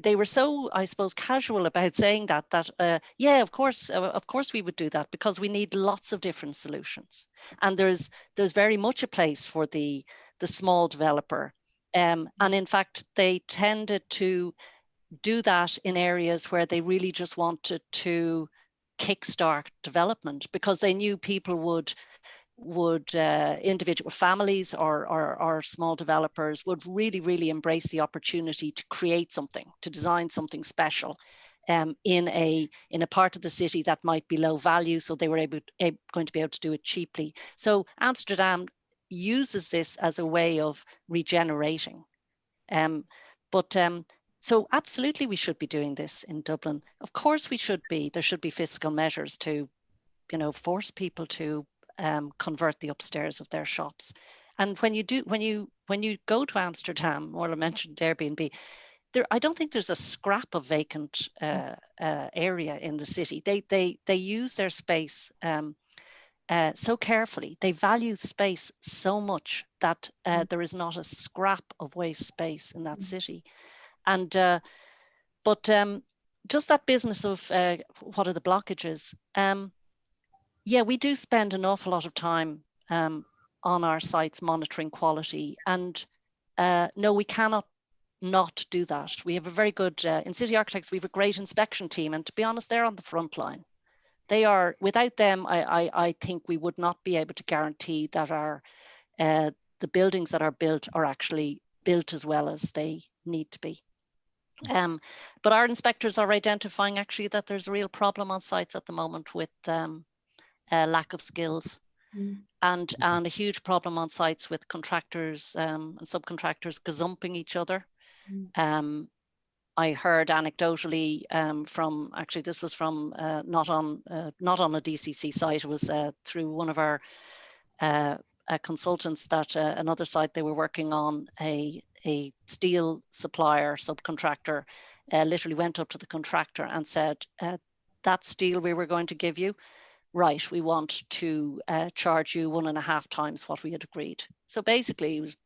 they were so, I suppose, casual about saying that yeah, of course we would do that, because we need lots of different solutions, and there's very much a place for the small developer, and in fact they tended to do that in areas where they really just wanted to kickstart development, because they knew people would individual families or small developers would really embrace the opportunity to create something, to design something special in a part of the city that might be low value, so they were going to be able to do it cheaply. So Amsterdam uses this as a way of regenerating. So absolutely we should be doing this in Dublin. Of course we should be. There should be fiscal measures to, force people to convert the upstairs of their shops. And when you go to Amsterdam, Orla mentioned Airbnb, I don't think there's a scrap of vacant area in the city. They use their space so carefully. They value space so much that there is not a scrap of waste space in that city. And just that business of what are the blockages? Yeah, we do spend an awful lot of time on our sites monitoring quality, and no, we cannot not do that. We have a very good, in City Architects, we have a great inspection team, and to be honest, they're on the front line. They are, without them, I think we would not be able to guarantee that the buildings that are built are actually built as well as they need to be. But our inspectors are identifying actually that there's a real problem on sites at the moment with lack of skills, and a huge problem on sites with contractors and subcontractors gazumping each other. I heard anecdotally from, actually this was from not on a DCC site, it was through one of our consultants, that another site they were working on, a steel supplier, subcontractor, literally went up to the contractor and said, that steel we were going to give you, right, we want to charge you 1.5 times what we had agreed. So basically it was,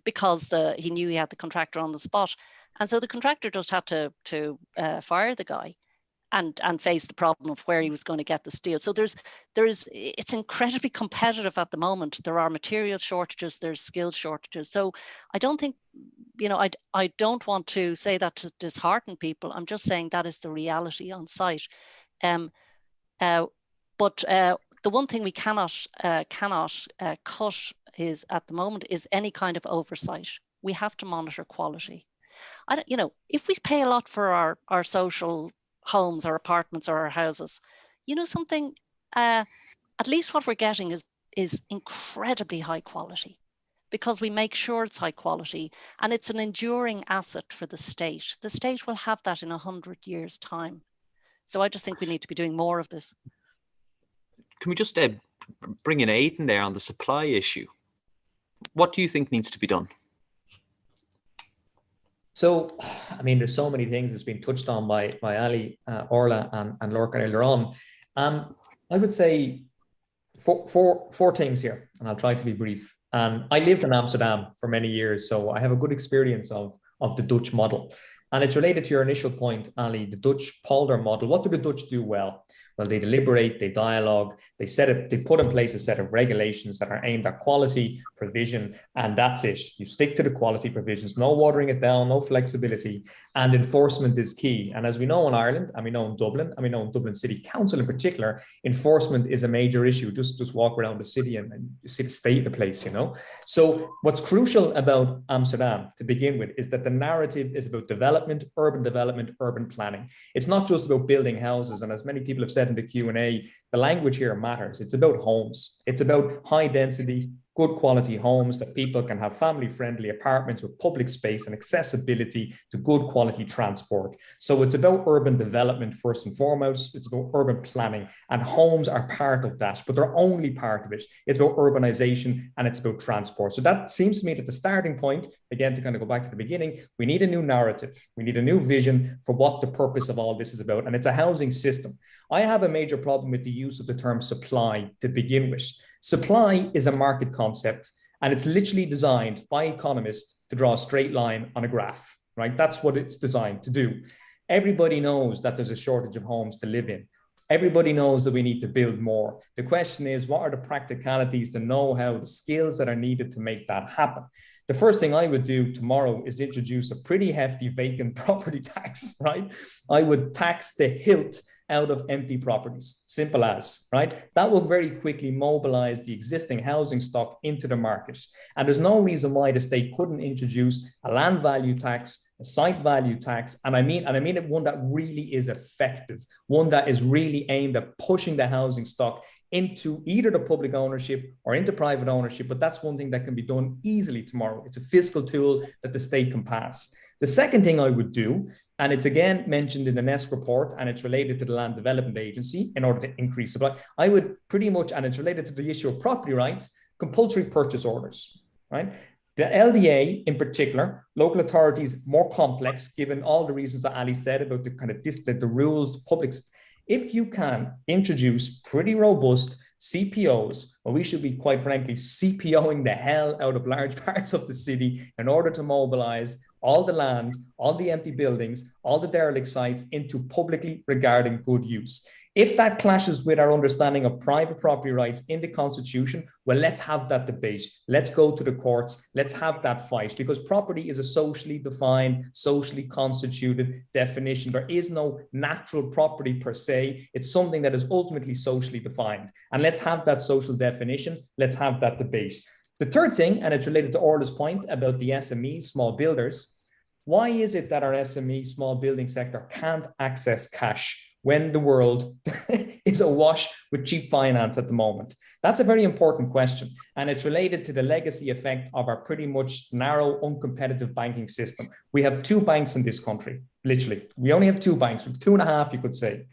because he knew he had the contractor on the spot. And so the contractor just had to fire the guy and face the problem of where he was going to get the steel. So it's incredibly competitive at the moment. There are material shortages, there's skill shortages. So I don't think, I don't want to say that to dishearten people. I'm just saying that is the reality on site. But the one thing we cannot cut is, at the moment, is any kind of oversight. We have to monitor quality. If we pay a lot for our social homes, our apartments, or our houses, something, at least what we're getting is incredibly high quality, because we make sure it's high quality, and it's an enduring asset for the state. The state will have that in 100 years' time. So I just think we need to be doing more of this. Can we just bring in Aidan there on the supply issue? What do you think needs to be done? So, there's so many things that's been touched on by Ali, Orla, and Lorcan earlier on. I would say four things here, and I'll try to be brief. I lived in Amsterdam for many years, so I have a good experience of the Dutch model. And it's related to your initial point, Ali, the Dutch polder model. What do the Dutch do well? Well, they deliberate, they dialogue, they put in place a set of regulations that are aimed at quality, provision, and that's it. You stick to the quality provisions, no watering it down, no flexibility, and enforcement is key. And as we know in Ireland, and we know in Dublin, and we know in Dublin City Council in particular, enforcement is a major issue. Just walk around the city and you see the state of the place, So what's crucial about Amsterdam to begin with is that the narrative is about development, urban planning. It's not just about building houses, and as many people have said in the Q&A, the language here matters. It's about homes. It's about high density, good quality homes that people can have family-friendly apartments with public space and accessibility to good quality transport. So it's about urban development first and foremost. It's about urban planning, and homes are part of that, but they're only part of it. It's about urbanization and it's about transport. So that seems to me that the starting point, again, to kind of go back to the beginning, we need a new narrative. We need a new vision for what the purpose of all this is about. And it's a housing system. I have a major problem with the use of the term supply to begin with. Supply is a market concept, and it's literally designed by economists to draw a straight line on a graph. right? That's what it's designed to do. Everybody knows that there's a shortage of homes to live in. Everybody knows that we need to build more. The question is, what are the practicalities, the know-how, the skills that are needed to make that happen? The first thing I would do tomorrow is introduce a pretty hefty vacant property tax, right? I would tax the hilt out of empty properties, simple as, right? That will very quickly mobilize the existing housing stock into the market. And there's no reason why the state couldn't introduce a land value tax, a site value tax, and I mean it one that really is effective, one that is really aimed at pushing the housing stock into either the public ownership or into private ownership, but that's one thing that can be done easily tomorrow. It's a fiscal tool that the state can pass. The second thing I would do, and it's again mentioned in the NESC report, and it's related to the Land Development Agency in order to increase supply, I would pretty much, and it's related to the issue of property rights, compulsory purchase orders, right? The LDA in particular, local authorities, more complex, given all the reasons that Ali said about the kind of the rules, the public's. If you can introduce pretty robust CPOs, well, we should be quite frankly CPOing the hell out of large parts of the city in order to mobilize all the land, all the empty buildings, all the derelict sites into publicly regarding good use. If that clashes with our understanding of private property rights in the Constitution, well, let's have that debate. Let's go to the courts. Let's have that fight, because property is a socially defined, socially constituted definition. There is no natural property per se. It's something that is ultimately socially defined. And let's have that social definition. Let's have that debate. The third thing, and it's related to Orla's point about the SMEs, small builders. Why is it that our SME small building sector can't access cash when the world is awash with cheap finance at the moment? That's a very important question. And it's related to the legacy effect of our pretty much narrow, uncompetitive banking system. We have two banks in this country, literally. We only have two banks, 2.5, you could say.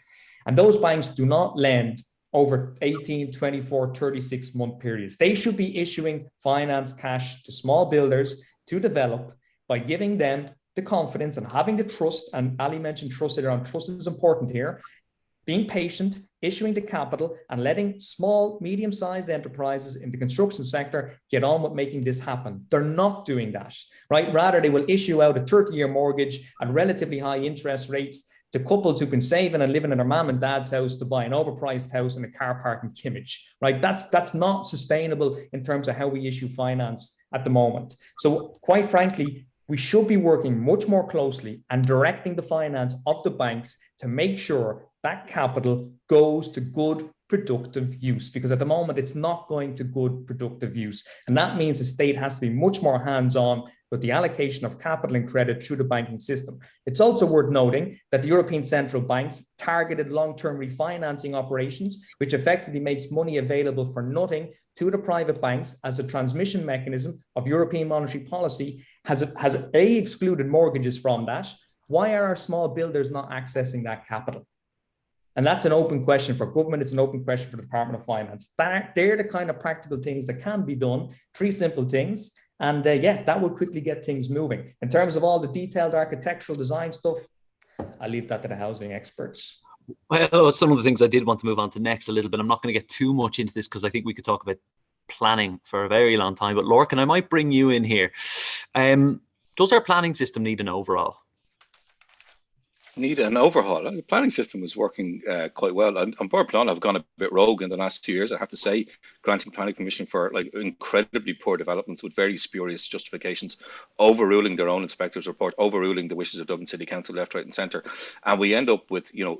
And those banks do not lend over 18, 24, 36-month periods. They should be issuing finance cash to small builders to develop by giving them the confidence and having the trust, and Ali mentioned trust earlier on. Trust is important here. Being patient, issuing the capital, and letting small, medium-sized enterprises in the construction sector get on with making this happen. They're not doing that, right? Rather, they will issue out a 30-year mortgage at relatively high interest rates to couples who've been saving and living in their mom and dad's house to buy an overpriced house in a car park in Kimmage, right? That's not sustainable in terms of how we issue finance at the moment. So quite frankly, we should be working much more closely and directing the finance of the banks to make sure that capital goes to good, productive use, because at the moment it's not going to good, productive use. And that means the state has to be much more hands-on with the allocation of capital and credit through the banking system. It's also worth noting that the European Central Bank's targeted long-term refinancing operations, which effectively makes money available for nothing to the private banks as a transmission mechanism of European monetary policy, has excluded mortgages from that. Why are our small builders not accessing that capital? And that's an open question for government. It's an open question for the Department of Finance. They're the kind of practical things that can be done. 3 simple things. And yeah, that will quickly get things moving. In terms of all the detailed architectural design stuff, I'll leave that to the housing experts. Well, some of the things I did want to move on to next a little bit. I'm not going to get too much into this because I think we could talk about planning for a very long time. But Lorcan, I might bring you in here. Does our planning system need an overhaul? Need an overhaul. The planning system is working quite well. And on Bord Pleanála, I've gone a bit rogue in the last 2 years, I have to say, granting planning permission for like incredibly poor developments with very spurious justifications, overruling their own inspector's report, overruling the wishes of Dublin City Council left, right and centre. And we end up with, you know,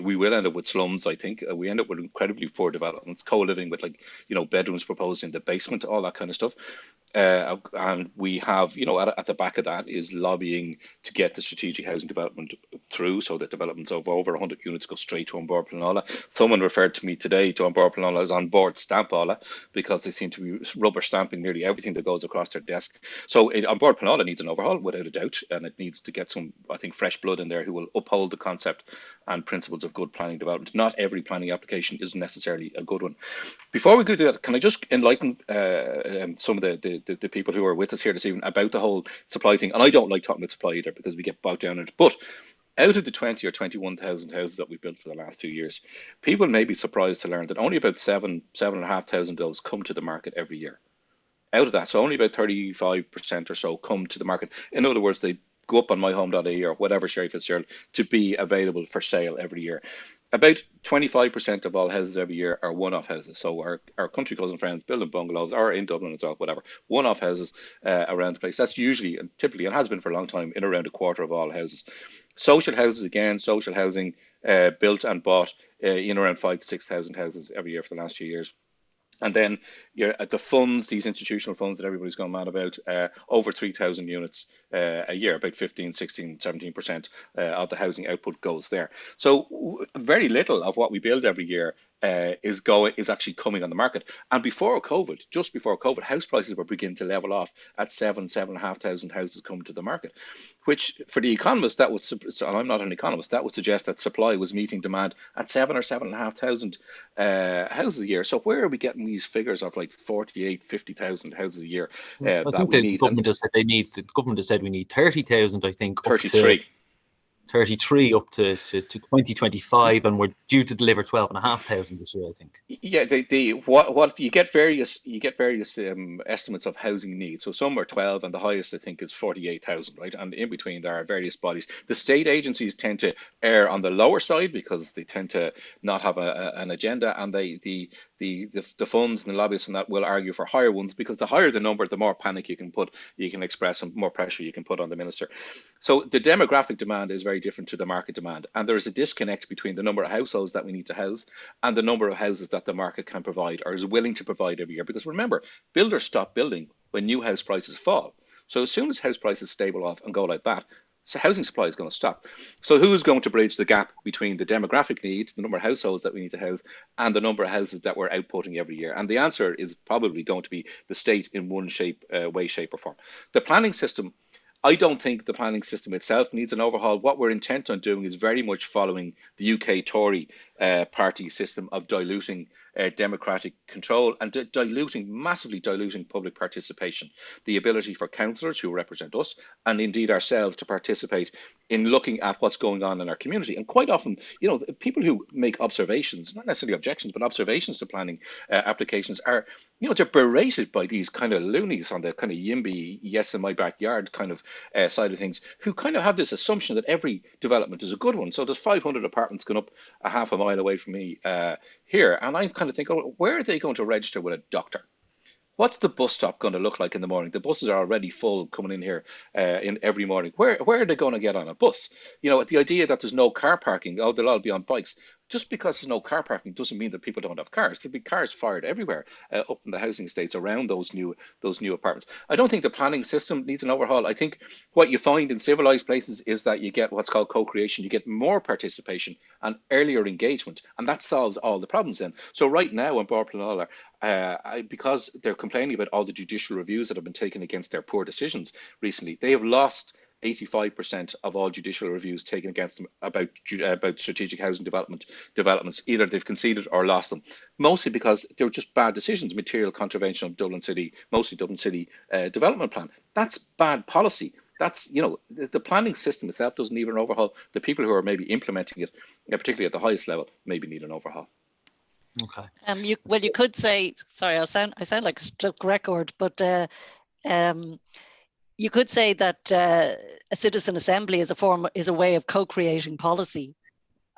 we will end up with slums, I think. We end up with incredibly poor developments, co-living with, like, you know, bedrooms proposed in the basement, all that kind of stuff. And we have, you know, at the back of that is lobbying to get the strategic housing development through, so that developments of over 100 units go straight to An Bord Pleanála. Someone referred to me today to An Bord Pleanála as on board Stamp-Ala, because they seem to be rubber stamping nearly everything that goes across their desk. So An Bord Pleanála needs an overhaul without a doubt, and it needs to get some, I think, fresh blood in there who will uphold the concept and principles of good planning development. Not every planning application is necessarily a good one. Before we go do that, can I just enlighten some of the people who are with us here this evening about the whole supply thing? And I don't like talking about supply either, because we get bogged down in it. But out of the 20 or 21,000 houses that we built for the last 2 years, people may be surprised to learn that only about 7,500 of those come to the market every year. Out of that, so only about 35% or so come to the market. In other words, they go up on myhome.ie or whatever Sherry Fitzgerald to be available for sale every year. About 25% of all houses every year are one-off houses. So our country cousin friends building bungalows, or in Dublin as well, whatever, one-off houses around the place. That's usually, and typically, and has been for a long time, in around a quarter of all houses. Social houses, again, social housing built and bought in around 5,000 to 6,000 houses every year for the last few years. And then you're at the funds, these institutional funds that everybody's gone mad about, over 3,000 units a year, about 15, 16, 17% of the housing output goes there. So very little of what we build every year is actually coming on the market. And before COVID, just before COVID, house prices were beginning to level off at 7,500 houses coming to the market, which for the economist, that would, and I'm not an economist, that would suggest that supply was meeting demand at 7,000 or 7,500 houses a year. So where are we getting these figures of like 48, 50,000 houses a year I that think we the need? government has said the government has said we need 30,000, I think. 33. 33 up to 2025, and we're due to deliver 12,500 this year, I think. Yeah, what you get various estimates of housing needs. So some are 12, and the highest I think is 48,000, right? And in between there are various bodies. The state agencies tend to err on the lower side because they tend to not have an agenda, and the funds and the lobbyists and that will argue for higher ones, because the higher the number, the more panic you can express, and more pressure you can put on the minister. So the demographic demand is very different to the market demand, and there is a disconnect between the number of households that we need to house and the number of houses that the market can provide or is willing to provide every year. Because remember, builders stop building when new house prices fall. So as soon as house prices stable off and go like that, so housing supply is going to stop. So who is going to bridge the gap between the demographic needs, the number of households that we need to house, and the number of houses that we're outputting every year? And the answer is probably going to be the state in one way, shape or form. The planning system, I don't think the planning system itself needs an overhaul. What we're intent on doing is very much following the UK Tory party system of diluting democratic control and massively diluting public participation, the ability for councillors who represent us and indeed ourselves to participate in looking at what's going on in our community. And quite often, people who make observations, not necessarily objections, but observations to planning applications are, they're berated by these kind of loonies on the kind of YIMBY, yes in my backyard kind of side of things, who kind of have this assumption that every development is a good one. So there's 500 apartments going up a half a mile away from me here, and I kind of think, oh, where are they going to register with a doctor? What's the bus stop going to look like in the morning? The buses are already full coming in here in every morning. Where are they going to get on a bus? The idea that there's no car parking, they'll all be on bikes. Just because there's no car parking doesn't mean that people don't have cars. There'll be cars fired everywhere up in the housing estates around those new apartments. I don't think the planning system needs an overhaul. I think what you find in civilized places is that you get what's called co-creation. You get more participation and earlier engagement, and that solves all the problems then. So right now in Bord Pleanála, because they're complaining about all the judicial reviews that have been taken against their poor decisions recently, they have lost 85% of all judicial reviews taken against them about strategic housing developments. Either they've conceded or lost them, mostly because they were just bad decisions, material contravention of Dublin City development plan. That's bad policy. That's, the planning system itself doesn't need an overhaul. The people who are maybe implementing it, particularly at the highest level, maybe need an overhaul. Okay. You could say, sorry, I sound like a stuck record, but you could say that a citizen assembly is a way of co-creating policy.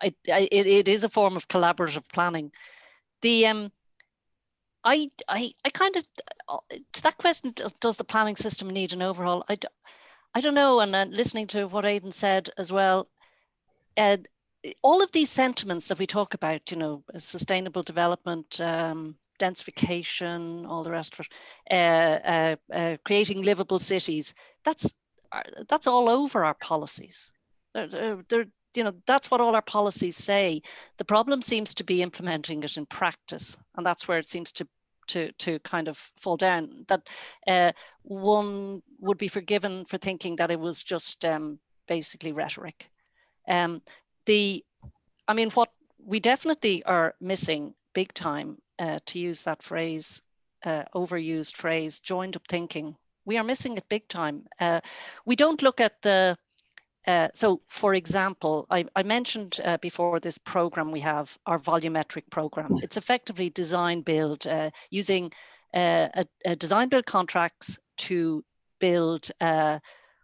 It is a form of collaborative planning. I kind of, to that question, does the planning system need an overhaul? I don't know. And listening to what Aidan said as well, all of these sentiments that we talk about, sustainable development, densification, all the rest of it, creating livable cities, that's all over our policies. That's what all our policies say. The problem seems to be implementing it in practice, and that's where it seems to kind of fall down. That one would be forgiven for thinking that it was just basically rhetoric. What we definitely are missing big time, to use that phrase, overused phrase, joined up thinking. We are missing it big time. We don't look at so for example, I mentioned before this program we have, our volumetric program. It's effectively design build, using design build contracts to build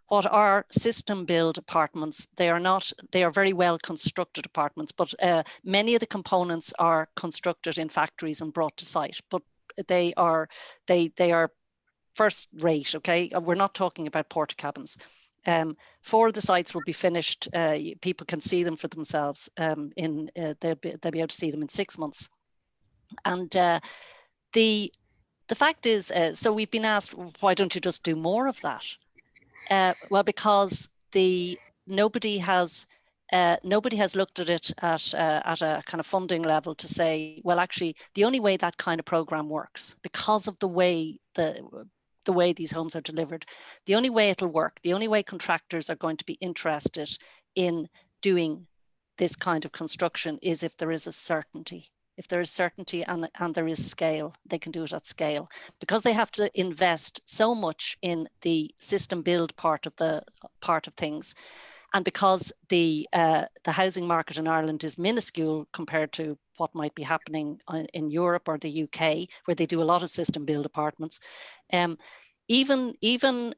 what are system build apartments. They are very well constructed apartments, but many of the components are constructed in factories and brought to site, but they are first rate, okay? We're not talking about porta cabins. 4 of the sites will be finished. People can see them for themselves. They'll be able to see them in 6 months. And the fact is, so we've been asked, why don't you just do more of that? Well, because nobody has looked at it at a kind of funding level to say, well, actually, the only way that kind of program works, because of the way the way these homes are delivered, the only way it'll work, the only way contractors are going to be interested in doing this kind of construction is if there is a certainty. If there is certainty and there is scale, they can do it at scale, because they have to invest so much in the system build part of things, and because the housing market in Ireland is minuscule compared to what might be happening in Europe or the UK, where they do a lot of system build apartments. Even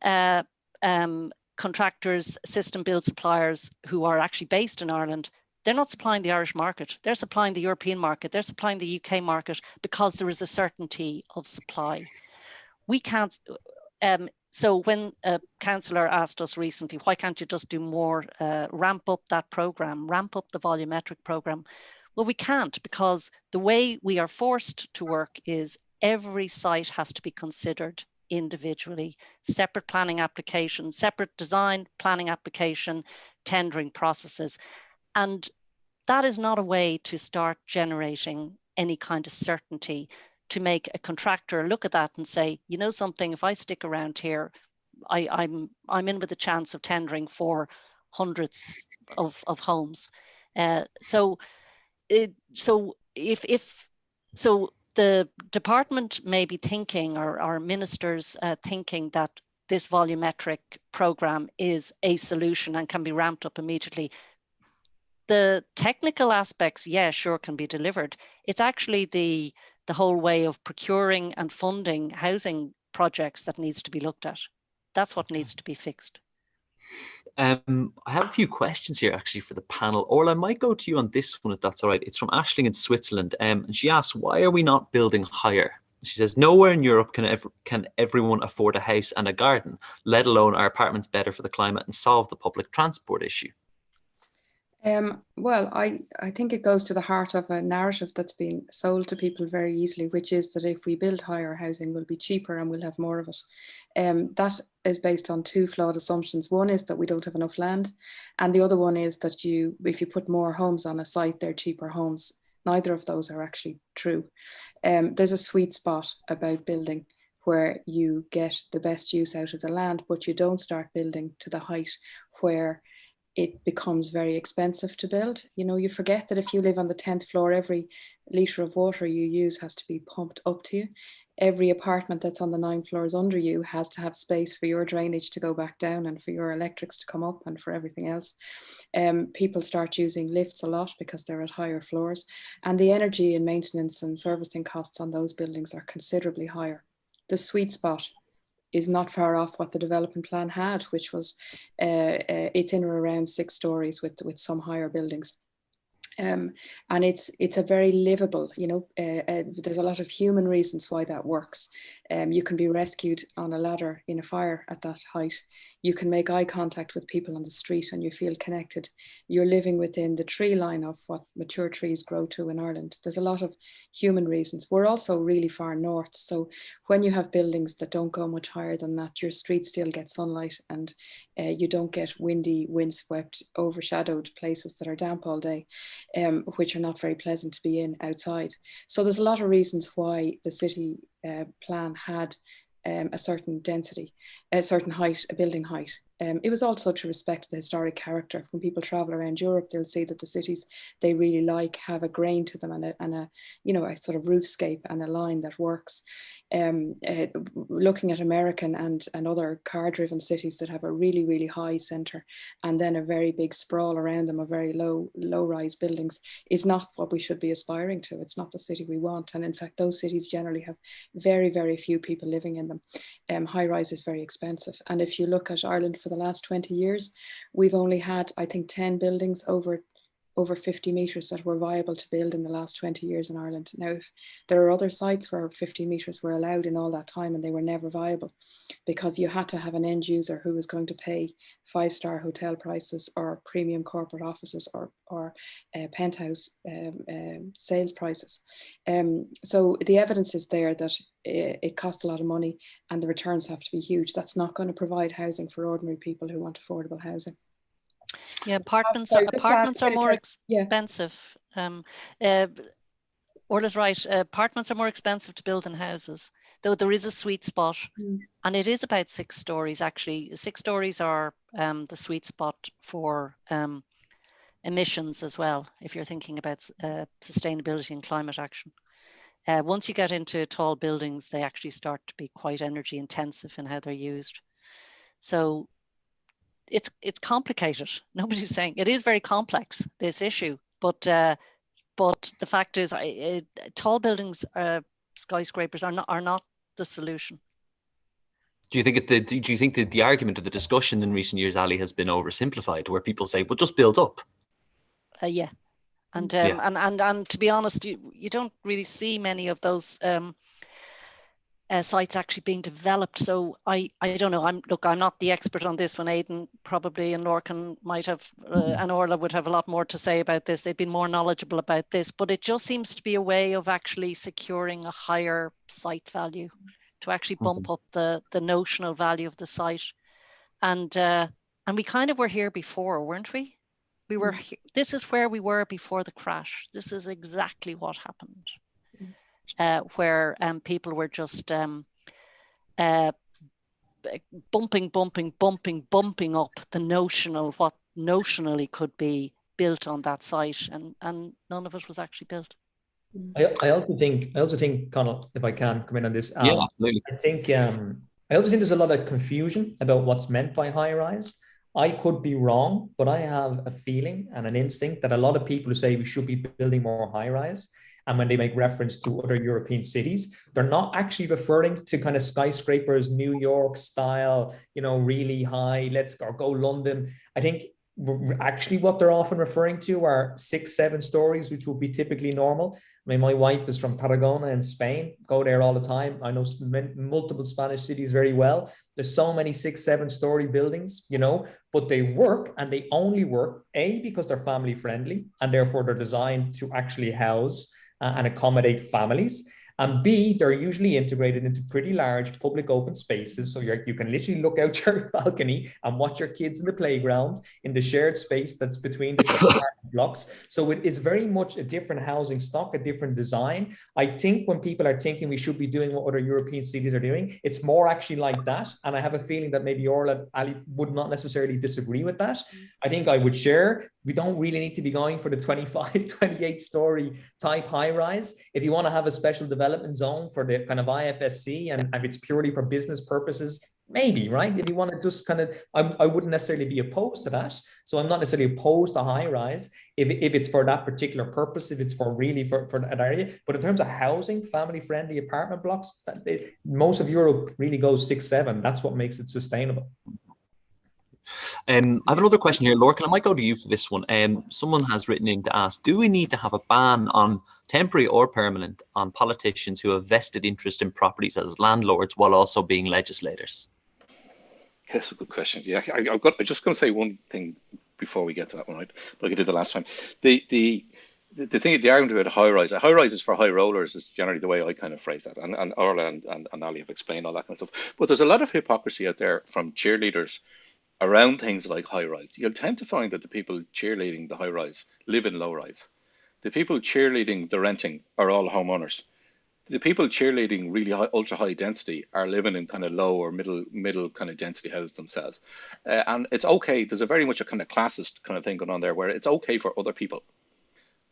contractors, system build suppliers who are actually based in Ireland, they're not supplying the Irish market. They're supplying the European market. They're supplying the UK market because there is a certainty of supply. We can't. So when a councillor asked us recently, why can't you just do more, ramp up that programme, ramp up the volumetric programme? Well, we can't, because the way we are forced to work is every site has to be considered individually, separate planning application, separate design, planning application, tendering processes. And that is not a way to start generating any kind of certainty to make a contractor look at that and say, you know something, if I stick around here, I'm in with a chance of tendering for hundreds of homes. So the department may be thinking, or our ministers thinking, that this volumetric program is a solution and can be ramped up immediately. The technical aspects, yeah, sure, can be delivered. It's actually the whole way of procuring and funding housing projects that needs to be looked at. That's what needs to be fixed. I have a few questions here actually for the panel. Orla, I might go to you on this one if that's all right. It's from Ashling in Switzerland, and she asks, why are we not building higher? She says, nowhere in Europe can everyone afford a house and a garden, let alone are apartments better for the climate and solve the public transport issue? Well, I think it goes to the heart of a narrative that's been sold to people very easily, which is that if we build higher, housing will be cheaper and we'll have more of it. That is based on 2 flawed assumptions. One is that we don't have enough land, and the other one is that if you put more homes on a site, they're cheaper homes. Neither of those are actually true. There's a sweet spot about building where you get the best use out of the land, but you don't start building to the height where it becomes very expensive to build. You know, you forget that if you live on the 10th floor, every litre of water you use has to be pumped up to you. Every apartment that's on the 9 floors under you has to have space for your drainage to go back down and for your electrics to come up and for everything else. People start using lifts a lot because they're at higher floors, and the energy and maintenance and servicing costs on those buildings are considerably higher. The sweet spot is not far off what the development plan had, which was it's in or around 6 stories with some higher buildings. And it's a very livable, you know, there's a lot of human reasons why that works. You can be rescued on a ladder in a fire at that height. You can make eye contact with people on the street and you feel connected. You're living within the tree line of what mature trees grow to in Ireland. There's a lot of human reasons. We're also really far north. So when you have buildings that don't go much higher than that, your street still gets sunlight, and you don't get windy, windswept, overshadowed places that are damp all day. Which are not very pleasant to be in outside. So there's a lot of reasons why the city plan had a certain density, a certain height, a building height. It was also to respect the historic character. When people travel around Europe, they'll see that the cities they really like have a grain to them and a you know, a sort of roofscape and a line that works. Looking at American and other car-driven cities that have a really, really high centre and then a very big sprawl around them of very low-rise buildings is not what we should be aspiring to. It's not the city we want. And in fact, those cities generally have very, very few people living in them. High-rise is very expensive. And if you look at Ireland for for the last 20 years. We've only had, I think, 10 buildings over 50 metres that were viable to build in the last 20 years in Ireland. Now, if there are other sites where 50 metres were allowed in all that time and they were never viable because you had to have an end user who was going to pay 5-star hotel prices or premium corporate offices or penthouse sales prices. So the evidence is there that it costs a lot of money and the returns have to be huge. That's not going to provide housing for ordinary people who want affordable housing. Yeah, apartments are more expensive. Orla's right. Apartments are more expensive to build than houses, though there is a sweet spot, and it is about 6 stories. Actually, 6 stories are the sweet spot for emissions as well. If you're thinking about sustainability and climate action, once you get into tall buildings, they actually start to be quite energy intensive in how they're used. So it's complicated. Nobody's saying it is very complex, this issue, but the fact is, tall buildings, skyscrapers are not the solution. Do you think that the argument of the discussion in recent years, Ali, has been oversimplified, where people say, "Well, just build up"? Yeah, and to be honest, you don't really see many of those sites actually being developed. So I don't know. I'm not the expert on this one. Aidan probably and Lorcan might have, and Orla would have a lot more to say about this. They've been more knowledgeable about this, but it just seems to be a way of actually securing a higher site value, to actually bump up the notional value of the site. And we kind of were here before, weren't we? We were. This is where we were before the crash. This is exactly what happened. Where people were just bumping up the notional, what notionally could be built on that site, and none of it was actually built. I also think, Conal, if I can come in on this, Yeah, absolutely. I also think there's a lot of confusion about what's meant by high rise. I could be wrong, but I have a feeling and an instinct that a lot of people who say we should be building more high rise, and when they make reference to other European cities, they're not actually referring to kind of skyscrapers, New York style, really high, let's go London. I think actually what they're often referring to are 6-7 stories, which would be typically normal. I mean, my wife is from Tarragona in Spain, go there all the time. I know multiple Spanish cities very well. There's so many 6-7 story buildings, but they work, and they only work, A, because they're family friendly, and therefore they're designed to actually house and accommodate families. And B, they're usually integrated into pretty large public open spaces. So you can literally look out your balcony and watch your kids in the playground in the shared space that's between the blocks. So it is very much a different housing stock, a different design. I think when people are thinking we should be doing what other European cities are doing, it's more actually like that. And I have a feeling that maybe Orla, Ali would not necessarily disagree with that. I think I would share, we don't really need to be going for the 25, 28 story type high rise. If you want to have a special development zone for the kind of IFSC and if it's purely for business purposes, maybe, right? If you want to just kind of, I wouldn't necessarily be opposed to that. So I'm not necessarily opposed to high rise if it's for that particular purpose, if it's for really for that area. But in terms of housing, family friendly apartment blocks, most of Europe really goes 6-7. That's what makes it sustainable. I have another question here, Lorcan. I might go to you for this one. Someone has written in to ask, do we need to have a ban on temporary or permanent on politicians who have vested interest in properties as landlords while also being legislators? That's a good question. Yeah, I'm just going to say one thing before we get to that one, right? Like I did the last time. The argument about high rise is for high rollers is generally the way I kind of phrase that. And Orla and Ali have explained all that kind of stuff. But there's a lot of hypocrisy out there from cheerleaders around things like high rise. You'll tend to find that the people cheerleading the high rise live in low rise. The people cheerleading the renting are all homeowners. The people cheerleading really high, ultra high density are living in kind of low or middle kind of density houses themselves. And it's okay. There's a very much a kind of classist kind of thing going on there where it's okay for other people,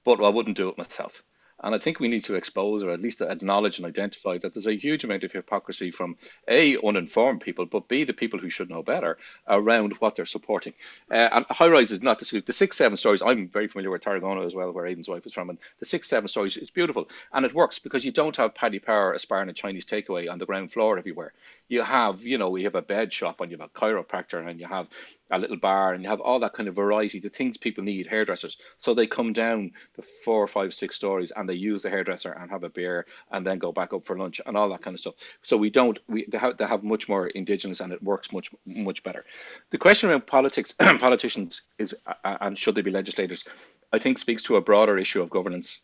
but I wouldn't do it myself. And I think we need to expose, or at least acknowledge and identify, that there's a huge amount of hypocrisy from A, uninformed people, but B, the people who should know better around what they're supporting. And high rise is not the solution. The 6-7 stories, I'm very familiar with Tarragona as well, where Aidan's wife is from, and the 6-7 stories is beautiful. And it works because you don't have Paddy Power aspiring a Chinese takeaway on the ground floor everywhere. You have, we have a bed shop, and you have a chiropractor, and you have a little bar, and you have all that kind of variety, the things people need, hairdressers. So they come down the 4, 5, 6 stories, and they use the hairdresser and have a beer, and then go back up for lunch and all that kind of stuff. So they have much more indigenous, and it works much better. The question around politicians is, and should they be legislators, I think speaks to a broader issue of governance.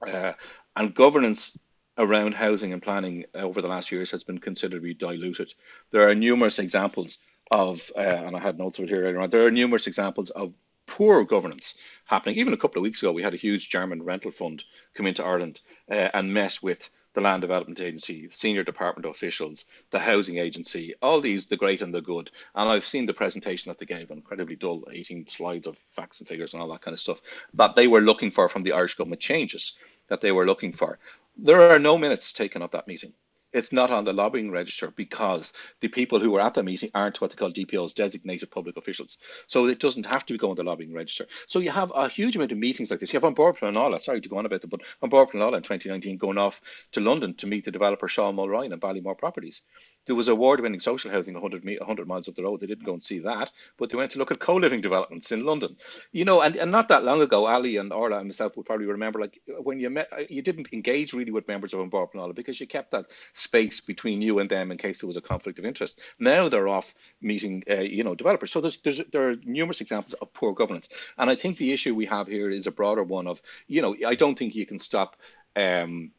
And governance around housing and planning over the last years has been considerably diluted. There are numerous examples of, and I had notes of it here earlier on, there are numerous examples of poor governance happening. Even a couple of weeks ago, we had a huge German rental fund come into Ireland and met with the Land Development Agency, senior department officials, the housing agency, all these, the great and the good. And I've seen the presentation that they gave, incredibly dull, 18 slides of facts and figures and all that kind of stuff, that they were looking for from the Irish government, changes that they were looking for. There are no minutes taken of that meeting. It's not on the lobbying register because the people who were at the meeting aren't what they call DPOs, designated public officials. So it doesn't have to go on the lobbying register. So you have a huge amount of meetings like this. You have An Bord Pleanála, sorry to go on about it, but An Bord Pleanála in 2019 going off to London to meet the developer Sean Mulryan and Ballymore Properties. There was award-winning social housing 100 miles up the road. They didn't go and see that, but they went to look at co-living developments in London. And not that long ago, Ali and Orla and myself would probably remember, like, when you met, you didn't engage really with members of An Bord Pleanála because you kept that space between you and them in case there was a conflict of interest. Now they're off meeting, developers. So there are numerous examples of poor governance. And I think the issue we have here is a broader one of, I don't think you can stop, in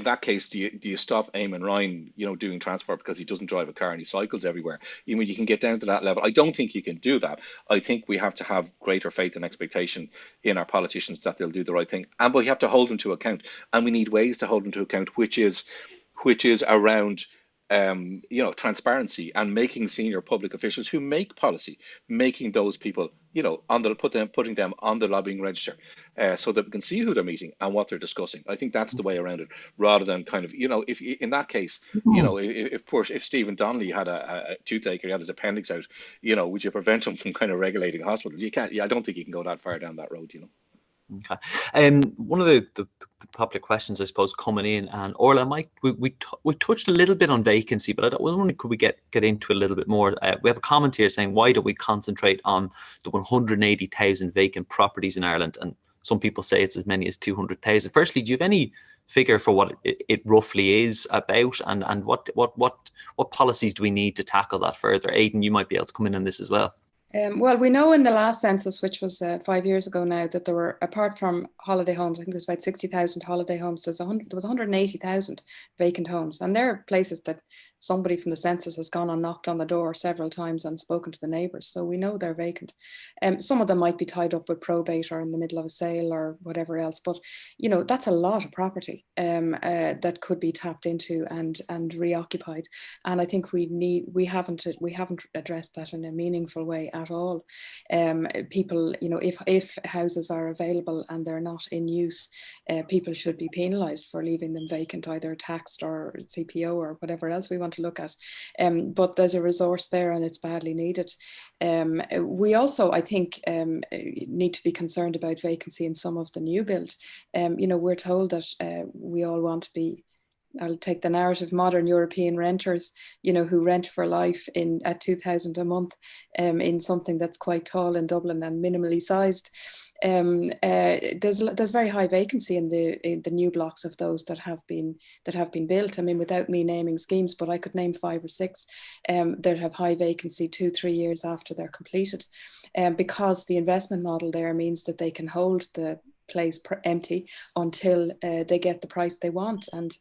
that case, do you stop Eamon Ryan, doing transport because he doesn't drive a car and he cycles everywhere? You can get down to that level. I don't think you can do that. I think we have to have greater faith and expectation in our politicians that they'll do the right thing. And we have to hold them to account. And we need ways to hold them to account, which is around transparency and making senior public officials who make policy, making those people, putting them on the lobbying register, so that we can see who they're meeting and what they're discussing. I think that's the way around it, rather than kind of, if in that case, if Stephen Donnelly had a toothache or he had his appendix out, would you prevent him from kind of regulating hospitals? You can't. I don't think you can go that far down that road, Okay. One of the popular questions, I suppose, coming in, and Orla, Mike, we touched a little bit on vacancy, but I was wondering, could we get into a little bit more? We have a comment here saying, why don't we concentrate on the 180,000 vacant properties in Ireland? And some people say it's as many as 200,000. Firstly, do you have any figure for what it roughly is about, and what policies do we need to tackle that further? Aidan, you might be able to come in on this as well. Well, we know in the last census, which was 5 years ago now, that there were, apart from holiday homes, I think there's about 60,000 holiday homes, there was 180,000 vacant homes. And there are places that somebody from the census has gone and knocked on the door several times and spoken to the neighbours. So we know they're vacant. Some of them might be tied up with probate or in the middle of a sale or whatever else. But, that's a lot of property that could be tapped into and reoccupied. And I think we haven't addressed that in a meaningful way at all. People, if houses are available and they're not in use, people should be penalised for leaving them vacant, either taxed or CPO or whatever else we want to look at. But there's a resource there and it's badly needed. We also, I think, need to be concerned about vacancy in some of the new build. We're told that we all want to be, I'll take the narrative, modern European renters, who rent for life at 2,000 a month in something that's quite tall in Dublin and minimally sized. There's very high vacancy in the new blocks of those that have been built. I mean, without me naming schemes, but I could name 5 or 6 that have high vacancy 2-3 years after they're completed, because the investment model there means that they can hold the place empty until they get the price they want. And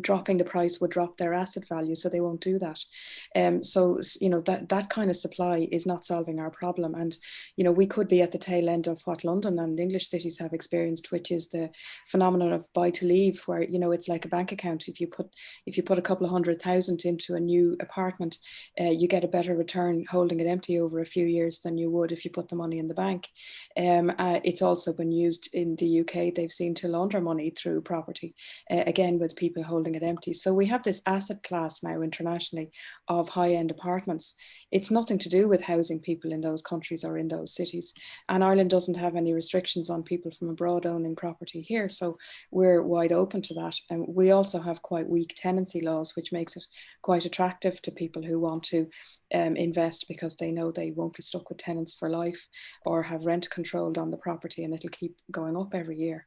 dropping the price would drop their asset value, so they won't do that. So that kind of supply is not solving our problem. And we could be at the tail end of what London and English cities have experienced, which is the phenomenon of buy to leave, where it's like a bank account. If you put a couple of 100,000 into a new apartment, you get a better return holding it empty over a few years than you would if you put the money in the bank. It's also been used in the UK. They've seen to launder money through property, again with people holding it empty. So we have this asset class now internationally of high-end apartments. It's nothing to do with housing people in those countries or in those cities. And Ireland doesn't have any restrictions on people from abroad owning property here. So we're wide open to that. And we also have quite weak tenancy laws, which makes it quite attractive to people who want to invest, because they know they won't be stuck with tenants for life or have rent controlled on the property, and it'll keep going up every year.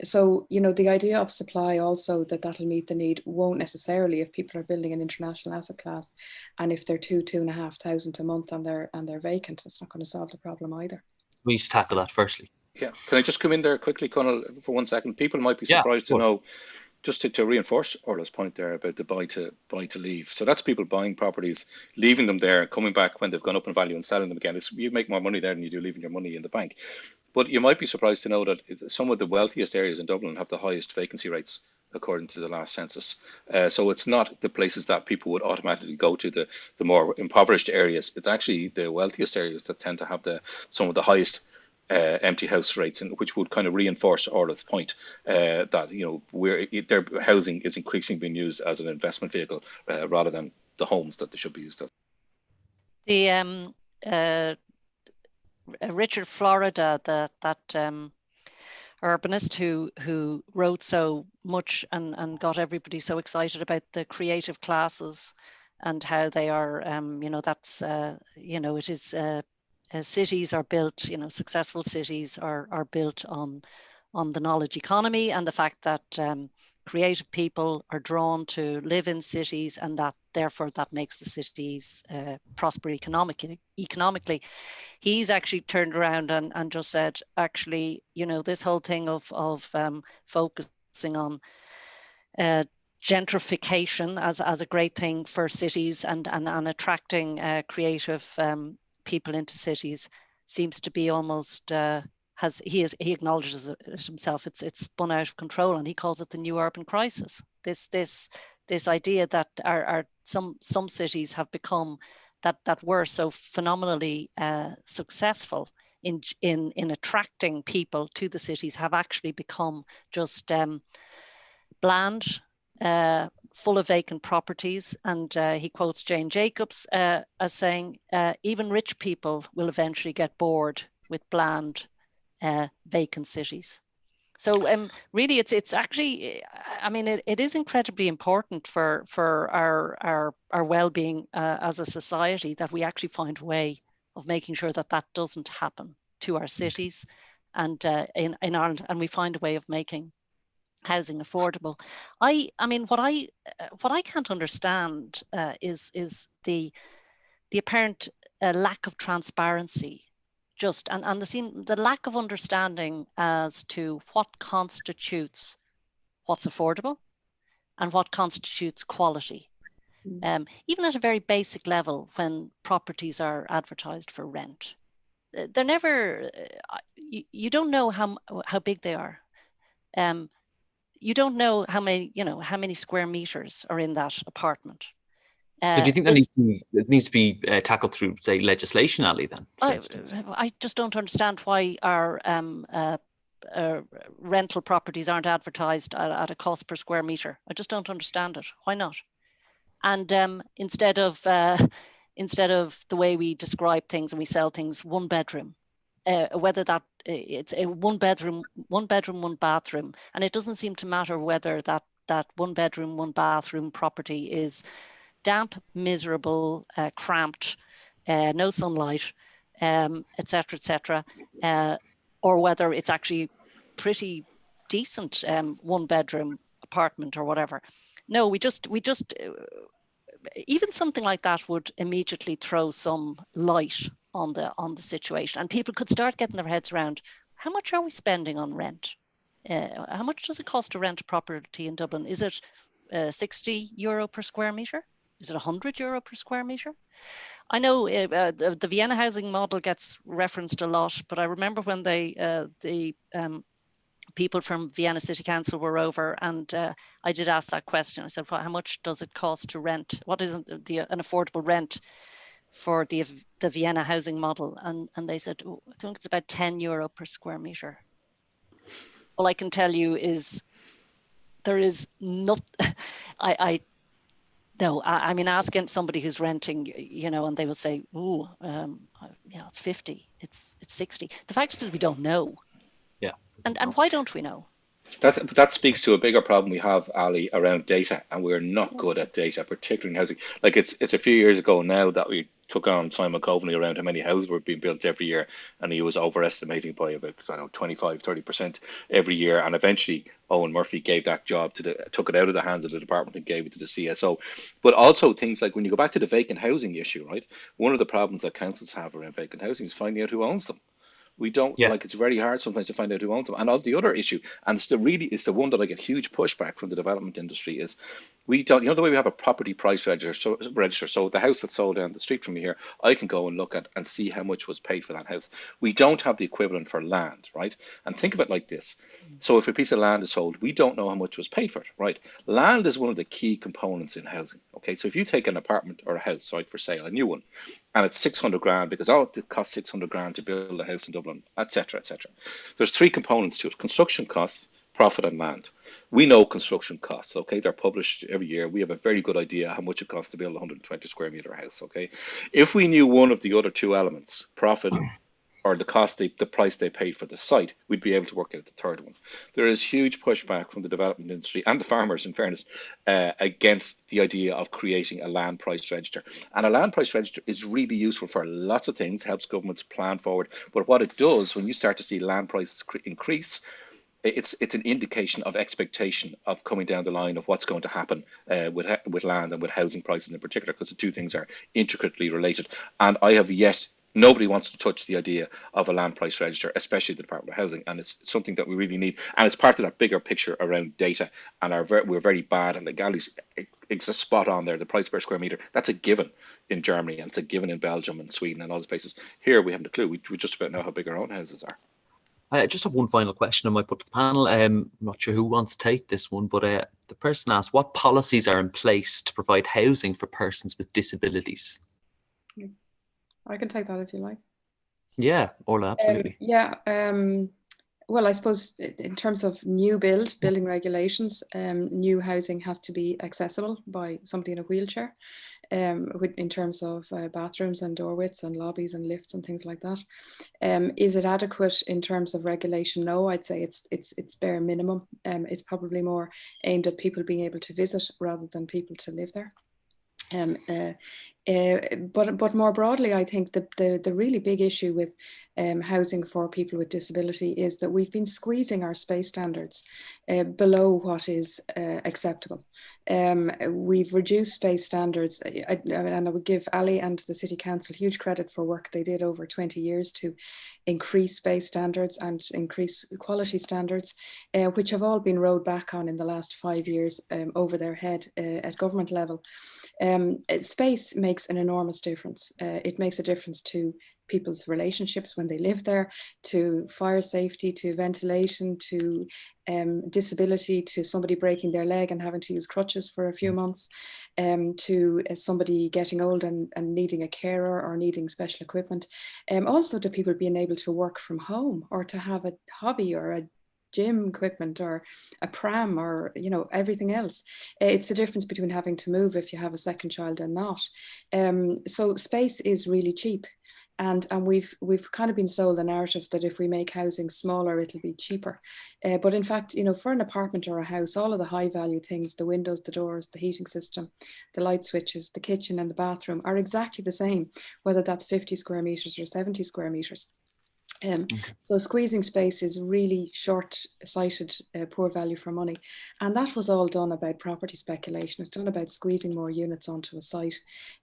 So the idea of supply also, that'll meet the need, won't necessarily if people are building an international asset class, and if they're 2,500 a month and they're vacant, it's not going to solve the problem either. We need to tackle that firstly. Yeah, can I just come in there quickly, Conal, for 1 second? People might be Yeah, surprised to sure. know, just to reinforce Orla's point there about the buy to leave. So that's people buying properties, leaving them there, coming back when they've gone up in value and selling them again. You make more money there than you do leaving your money in the bank. But you might be surprised to know that some of the wealthiest areas in Dublin have the highest vacancy rates according to the last census. So it's not the places that people would automatically go to, the more impoverished areas. It's actually the wealthiest areas that tend to have some of the highest empty house rates, and which would kind of reinforce Orla's point that their housing is increasingly being used as an investment vehicle rather than the homes that they should be used as. The Richard Florida, that urbanist who wrote so much and got everybody so excited about the creative classes and how they are, it is. Cities are built, successful cities are built on the knowledge economy, and the fact that creative people are drawn to live in cities, and that therefore that makes the cities prosper economically. He's actually turned around and just said, actually, this whole thing of focusing on gentrification as a great thing for cities and attracting creative people into cities seems to be almost he acknowledges it himself. It's spun out of control, and he calls it the new urban crisis. This idea that some cities have become that were so phenomenally successful in attracting people to the cities have actually become just bland, full of vacant properties. And he quotes Jane Jacobs as saying, even rich people will eventually get bored with bland, vacant cities. So really, it's actually, it is incredibly important for our well-being as a society that we actually find a way of making sure that doesn't happen to our cities and in Ireland, and we find a way of making housing affordable. What I can't understand is the apparent lack of transparency, and the lack of understanding as to what constitutes what's affordable and what constitutes quality. Even at a very basic level, when properties are advertised for rent, they're never. You don't know how big they are. You don't know how many square meters are in that apartment. So do you think that needs to be tackled through, say, legislation, Ali, then, for instance? I just don't understand why our rental properties aren't advertised at a cost per square meter. I just don't understand it. Why not? And instead of the way we describe things and we sell things, one bedroom, whether that it's a one bedroom, one bathroom, and it doesn't seem to matter whether that 1 bedroom, 1 bathroom property is damp, miserable, cramped, no sunlight, etc., or whether it's actually pretty decent 1 bedroom apartment or whatever. No, we just even something like that would immediately throw some light on the situation, and people could start getting their heads around how much are we spending on rent. How much does it cost to rent a property in Dublin? Is it €60 per square metre? Is it €100 per square metre? I know the Vienna housing model gets referenced a lot, but I remember when the people from Vienna City Council were over, and I did ask that question. I said, well, how much does it cost to rent? What is an affordable rent for the Vienna housing model? And they said, oh, I think it's about €10 per square metre. All I can tell you is there is not, no, I mean, asking somebody who's renting, you know, and they will say, oh, yeah, it's 50, it's 60. The fact is we don't know. Yeah. And why don't we know? That speaks to a bigger problem we have, Ali, around data, and we're not good at data, particularly in housing. Like it's a few years ago now that we took on Simon Coveney around how many houses were being built every year, and he was overestimating by about 25-30% every year, and eventually Owen Murphy gave that job took it out of the hands of the department and gave it to the CSO. But also things like when you go back to the vacant housing issue, right? One of the problems that councils have around vacant housing is finding out who owns them. We don't, like, it's very hard sometimes to find out who owns them. And the other issue, and it's the one that I get huge pushback from the development industry, is we don't, you know, the way we have a property price register, so the house that's sold down the street from me here, I can go and look at and see how much was paid for that house. We don't have the equivalent for land, right? And think of it like this. So if a piece of land is sold, we don't know how much was paid for it, right? Land is one of the key components in housing, okay? So if you take an apartment or a house, right, for sale, a new one, and it's 600 grand because, it costs 600 grand to build a house in Dublin, etc., etc. There's three components to it: construction costs, profit, and land. We know construction costs, okay? They're published every year. We have a very good idea how much it costs to build a 120 square metre house, okay? If we knew one of the other two elements, profit or the cost, the price they paid for the site, we'd be able to work out the third one. There is huge pushback from the development industry and the farmers, in fairness, against the idea of creating a land price register. And a land price register is really useful for lots of things, helps governments plan forward. But what it does, when you start to see land prices increase, it's an indication of expectation of coming down the line of what's going to happen with land and with housing prices in particular, because the two things are intricately related. And I have nobody wants to touch the idea of a land price register, especially the Department of Housing, and it's something that we really need. And it's part of that bigger picture around data, and we're very bad. And like Ali's, it's a spot on there. The price per square metre, that's a given in Germany, and it's a given in Belgium and Sweden and all those places. Here we haven't a clue. We just about know how big our own houses are. I just have one final question I might put to the panel. I'm not sure who wants to take this one, but the person asked, what policies are in place to provide housing for persons with disabilities? I can take that if you like. Yeah, Orla, absolutely. Well, I suppose in terms of building regulations, new housing has to be accessible by somebody in a wheelchair, in terms of bathrooms and door widths and lobbies and lifts and things like that. Is it adequate in terms of regulation? No, I'd say it's bare minimum. It's probably more aimed at people being able to visit rather than people to live there. But more broadly, I think the really big issue with housing for people with disability is that we've been squeezing our space standards below what is acceptable. We've reduced space standards, and I would give Ali and the City Council huge credit for work they did over 20 years to increase space standards and increase quality standards, which have all been rowed back on in the last 5 years over their head at government level. Space makes an enormous difference. It makes a difference to people's relationships when they live there, to fire safety, to ventilation, to disability, to somebody breaking their leg and having to use crutches for a few months, to somebody getting old and needing a carer or needing special equipment. Also to people being able to work from home or to have a hobby or a gym equipment or a pram or everything else. It's the difference between having to move if you have a second child and not. So space is really cheap, and we've kind of been sold the narrative that if we make housing smaller it'll be cheaper, but in fact for an apartment or a house, all of the high value things, the windows, the doors, the heating system, the light switches, the kitchen and the bathroom are exactly the same, whether that's 50 square meters or 70 square meters. So squeezing space is really short-sighted, poor value for money. And that was all done about property speculation. It's done about squeezing more units onto a site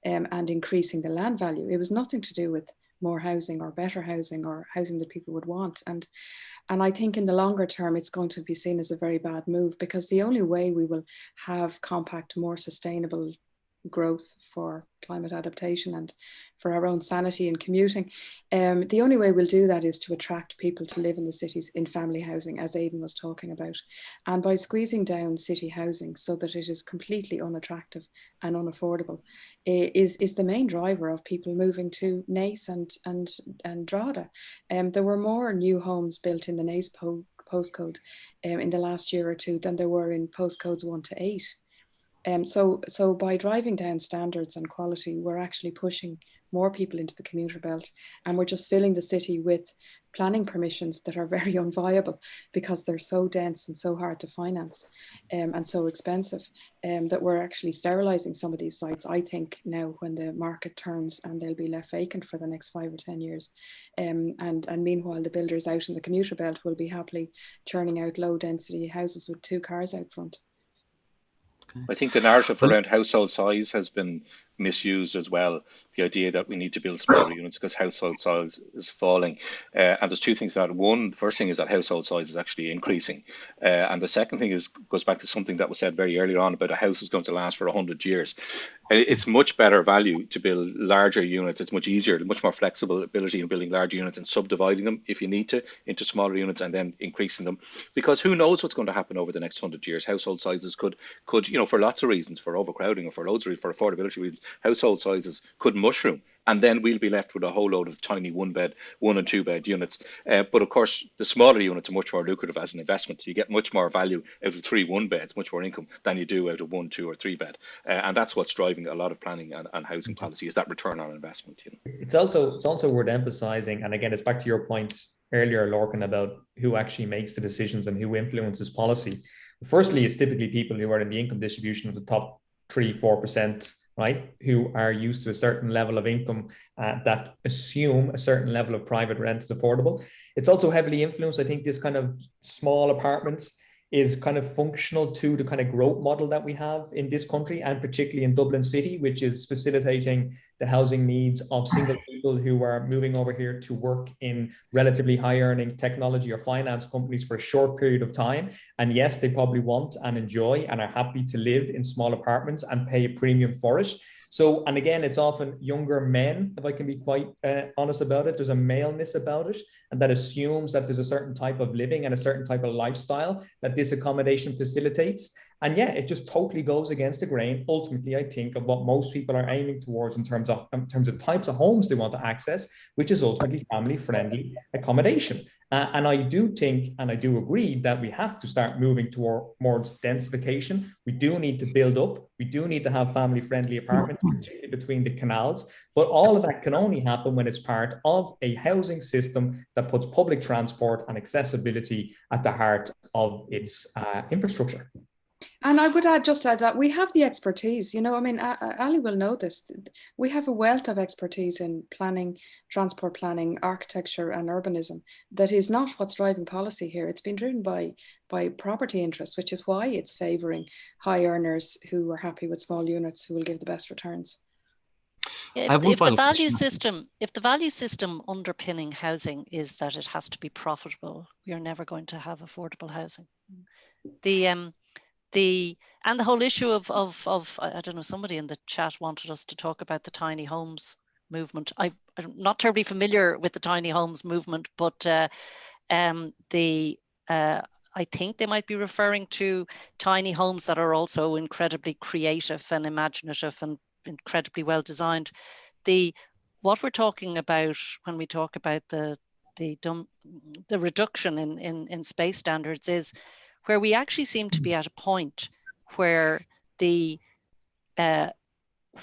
and increasing the land value. It was nothing to do with more housing or better housing or housing that people would want. And I think in the longer term, it's going to be seen as a very bad move, because the only way we will have compact, more sustainable growth for climate adaptation and for our own sanity in commuting, the only way we'll do that is to attract people to live in the cities in family housing, as Aidan was talking about. And by squeezing down city housing so that it is completely unattractive and unaffordable is the main driver of people moving to Naas and Drogheda. There were more new homes built in the Naas postcode in the last year or two than there were in postcodes 1 to 8. So by driving down standards and quality, we're actually pushing more people into the commuter belt, and we're just filling the city with planning permissions that are very unviable because they're so dense and so hard to finance and so expensive that we're actually sterilising some of these sites, I think, now when the market turns, and they'll be left vacant for the next 5 or 10 years. And meanwhile, the builders out in the commuter belt will be happily churning out low density houses with 2 cars out front. I think the narrative around household size has been misused as well. The idea that we need to build smaller units because household size is falling. And there's 2 things to that. One, the first thing is that household size is actually increasing. And the second thing goes back to something that was said very early on about a house is going to last for 100 years. It's much better value to build larger units. It's much easier, much more flexibility in building larger units and subdividing them if you need to into smaller units and then increasing them. Because who knows what's going to happen over the next 100 years. Household sizes could, for lots of reasons, for overcrowding or for loads of reasons, for affordability reasons, household sizes could mushroom, and then we'll be left with a whole load of tiny 1 and 2 bed units. But of course, the smaller units are much more lucrative as an investment. You get much more value out of 3 1-beds, much more income than you do out of 1, 2 or 3 bed. And that's what's driving a lot of planning and housing policy, is that return on investment. It's also worth emphasizing, and again, it's back to your point earlier, Lorcan, about who actually makes the decisions and who influences policy. Firstly, it's typically people who are in the income distribution of the top 3-4%, right, who are used to a certain level of income that assume a certain level of private rent is affordable. It's also heavily influenced. I think this kind of small apartments is kind of functional to the kind of growth model that we have in this country, and particularly in Dublin City, which is facilitating the housing needs of single people who are moving over here to work in relatively high earning technology or finance companies for a short period of time. And yes, they probably want and enjoy and are happy to live in small apartments and pay a premium for it. So, and again, it's often younger men, if I can be quite honest about it. There's a maleness about it, and that assumes that there's a certain type of living and a certain type of lifestyle that this accommodation facilitates. And yeah, it just totally goes against the grain, ultimately, I think, of what most people are aiming towards in terms of types of homes they want to access, which is ultimately family-friendly accommodation. And I do think, and I do agree, that we have to start moving towards densification. We do need to build up. We do need to have family-friendly apartments, particularly between the canals. But all of that can only happen when it's part of a housing system that puts public transport and accessibility at the heart of its infrastructure. And I would add that we have the expertise, Ali will know this. We have a wealth of expertise in planning, transport planning, architecture and urbanism that is not what's driving policy here. It's been driven by property interests, which is why it's favouring high earners who are happy with small units who will give the best returns. If the value system underpinning housing is that it has to be profitable, you're never going to have affordable housing. The whole issue of I don't know, somebody in the chat wanted us to talk about the tiny homes movement. I'm not terribly familiar with the tiny homes movement, but I think they might be referring to tiny homes that are also incredibly creative and imaginative and incredibly well designed. What we're talking about when we talk about the reduction in space standards is where we actually seem to be at a point where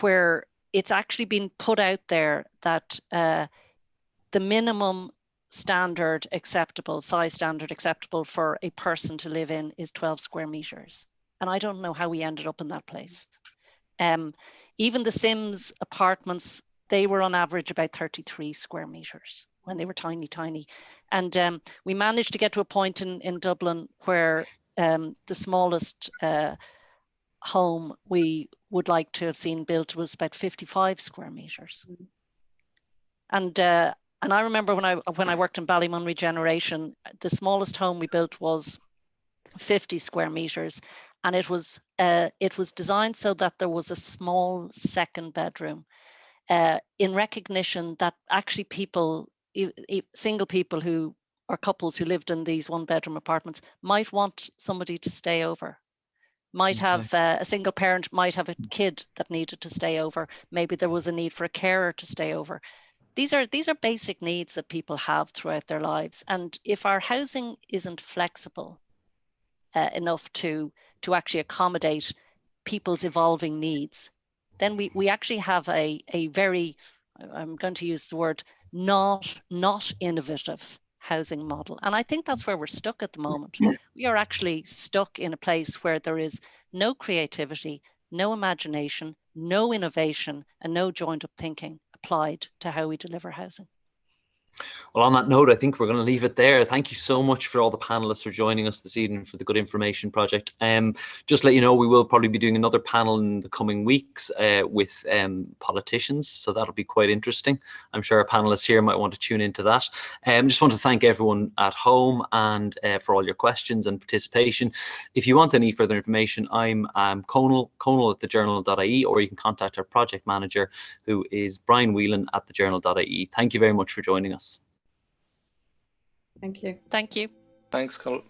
where it's actually been put out there that the minimum size standard acceptable for a person to live in is 12 square meters. And I don't know how we ended up in that place. Even the Sims apartments, they were on average about 33 square meters. when they were tiny, tiny. And we managed to get to a point in Dublin where the smallest home we would like to have seen built was about 55 square meters. And I remember when I worked in Ballymun Regeneration, the smallest home we built was 50 square meters, and it was designed so that there was a small second bedroom, in recognition that actually people, single people who or couples who lived in these one bedroom apartments might want somebody to stay over. Might have a single parent might have a kid that needed to stay over. Maybe there was a need for a carer to stay over. These are basic needs that people have throughout their lives. And if our housing isn't flexible enough to actually accommodate people's evolving needs, then we actually have a very, I'm going to use the word, not innovative housing model. And I think that's where we're stuck at the moment. We are actually stuck in a place where there is no creativity, no imagination, no innovation, and no joined up thinking applied to how we deliver housing. Well, on that note, I think we're going to leave it there. Thank you so much for all the panelists for joining us this evening for the Good Information Project. Just to let you know, we will probably be doing another panel in the coming weeks with politicians, so that'll be quite interesting. I'm sure our panelists here might want to tune into that. Just want to thank everyone at home and for all your questions and participation. If you want any further information, I'm Conal at thejournal.ie, or you can contact our project manager, who is Brian Whelan at thejournal.ie. Thank you very much for joining us. Thank you. Thank you. Thanks, Colin.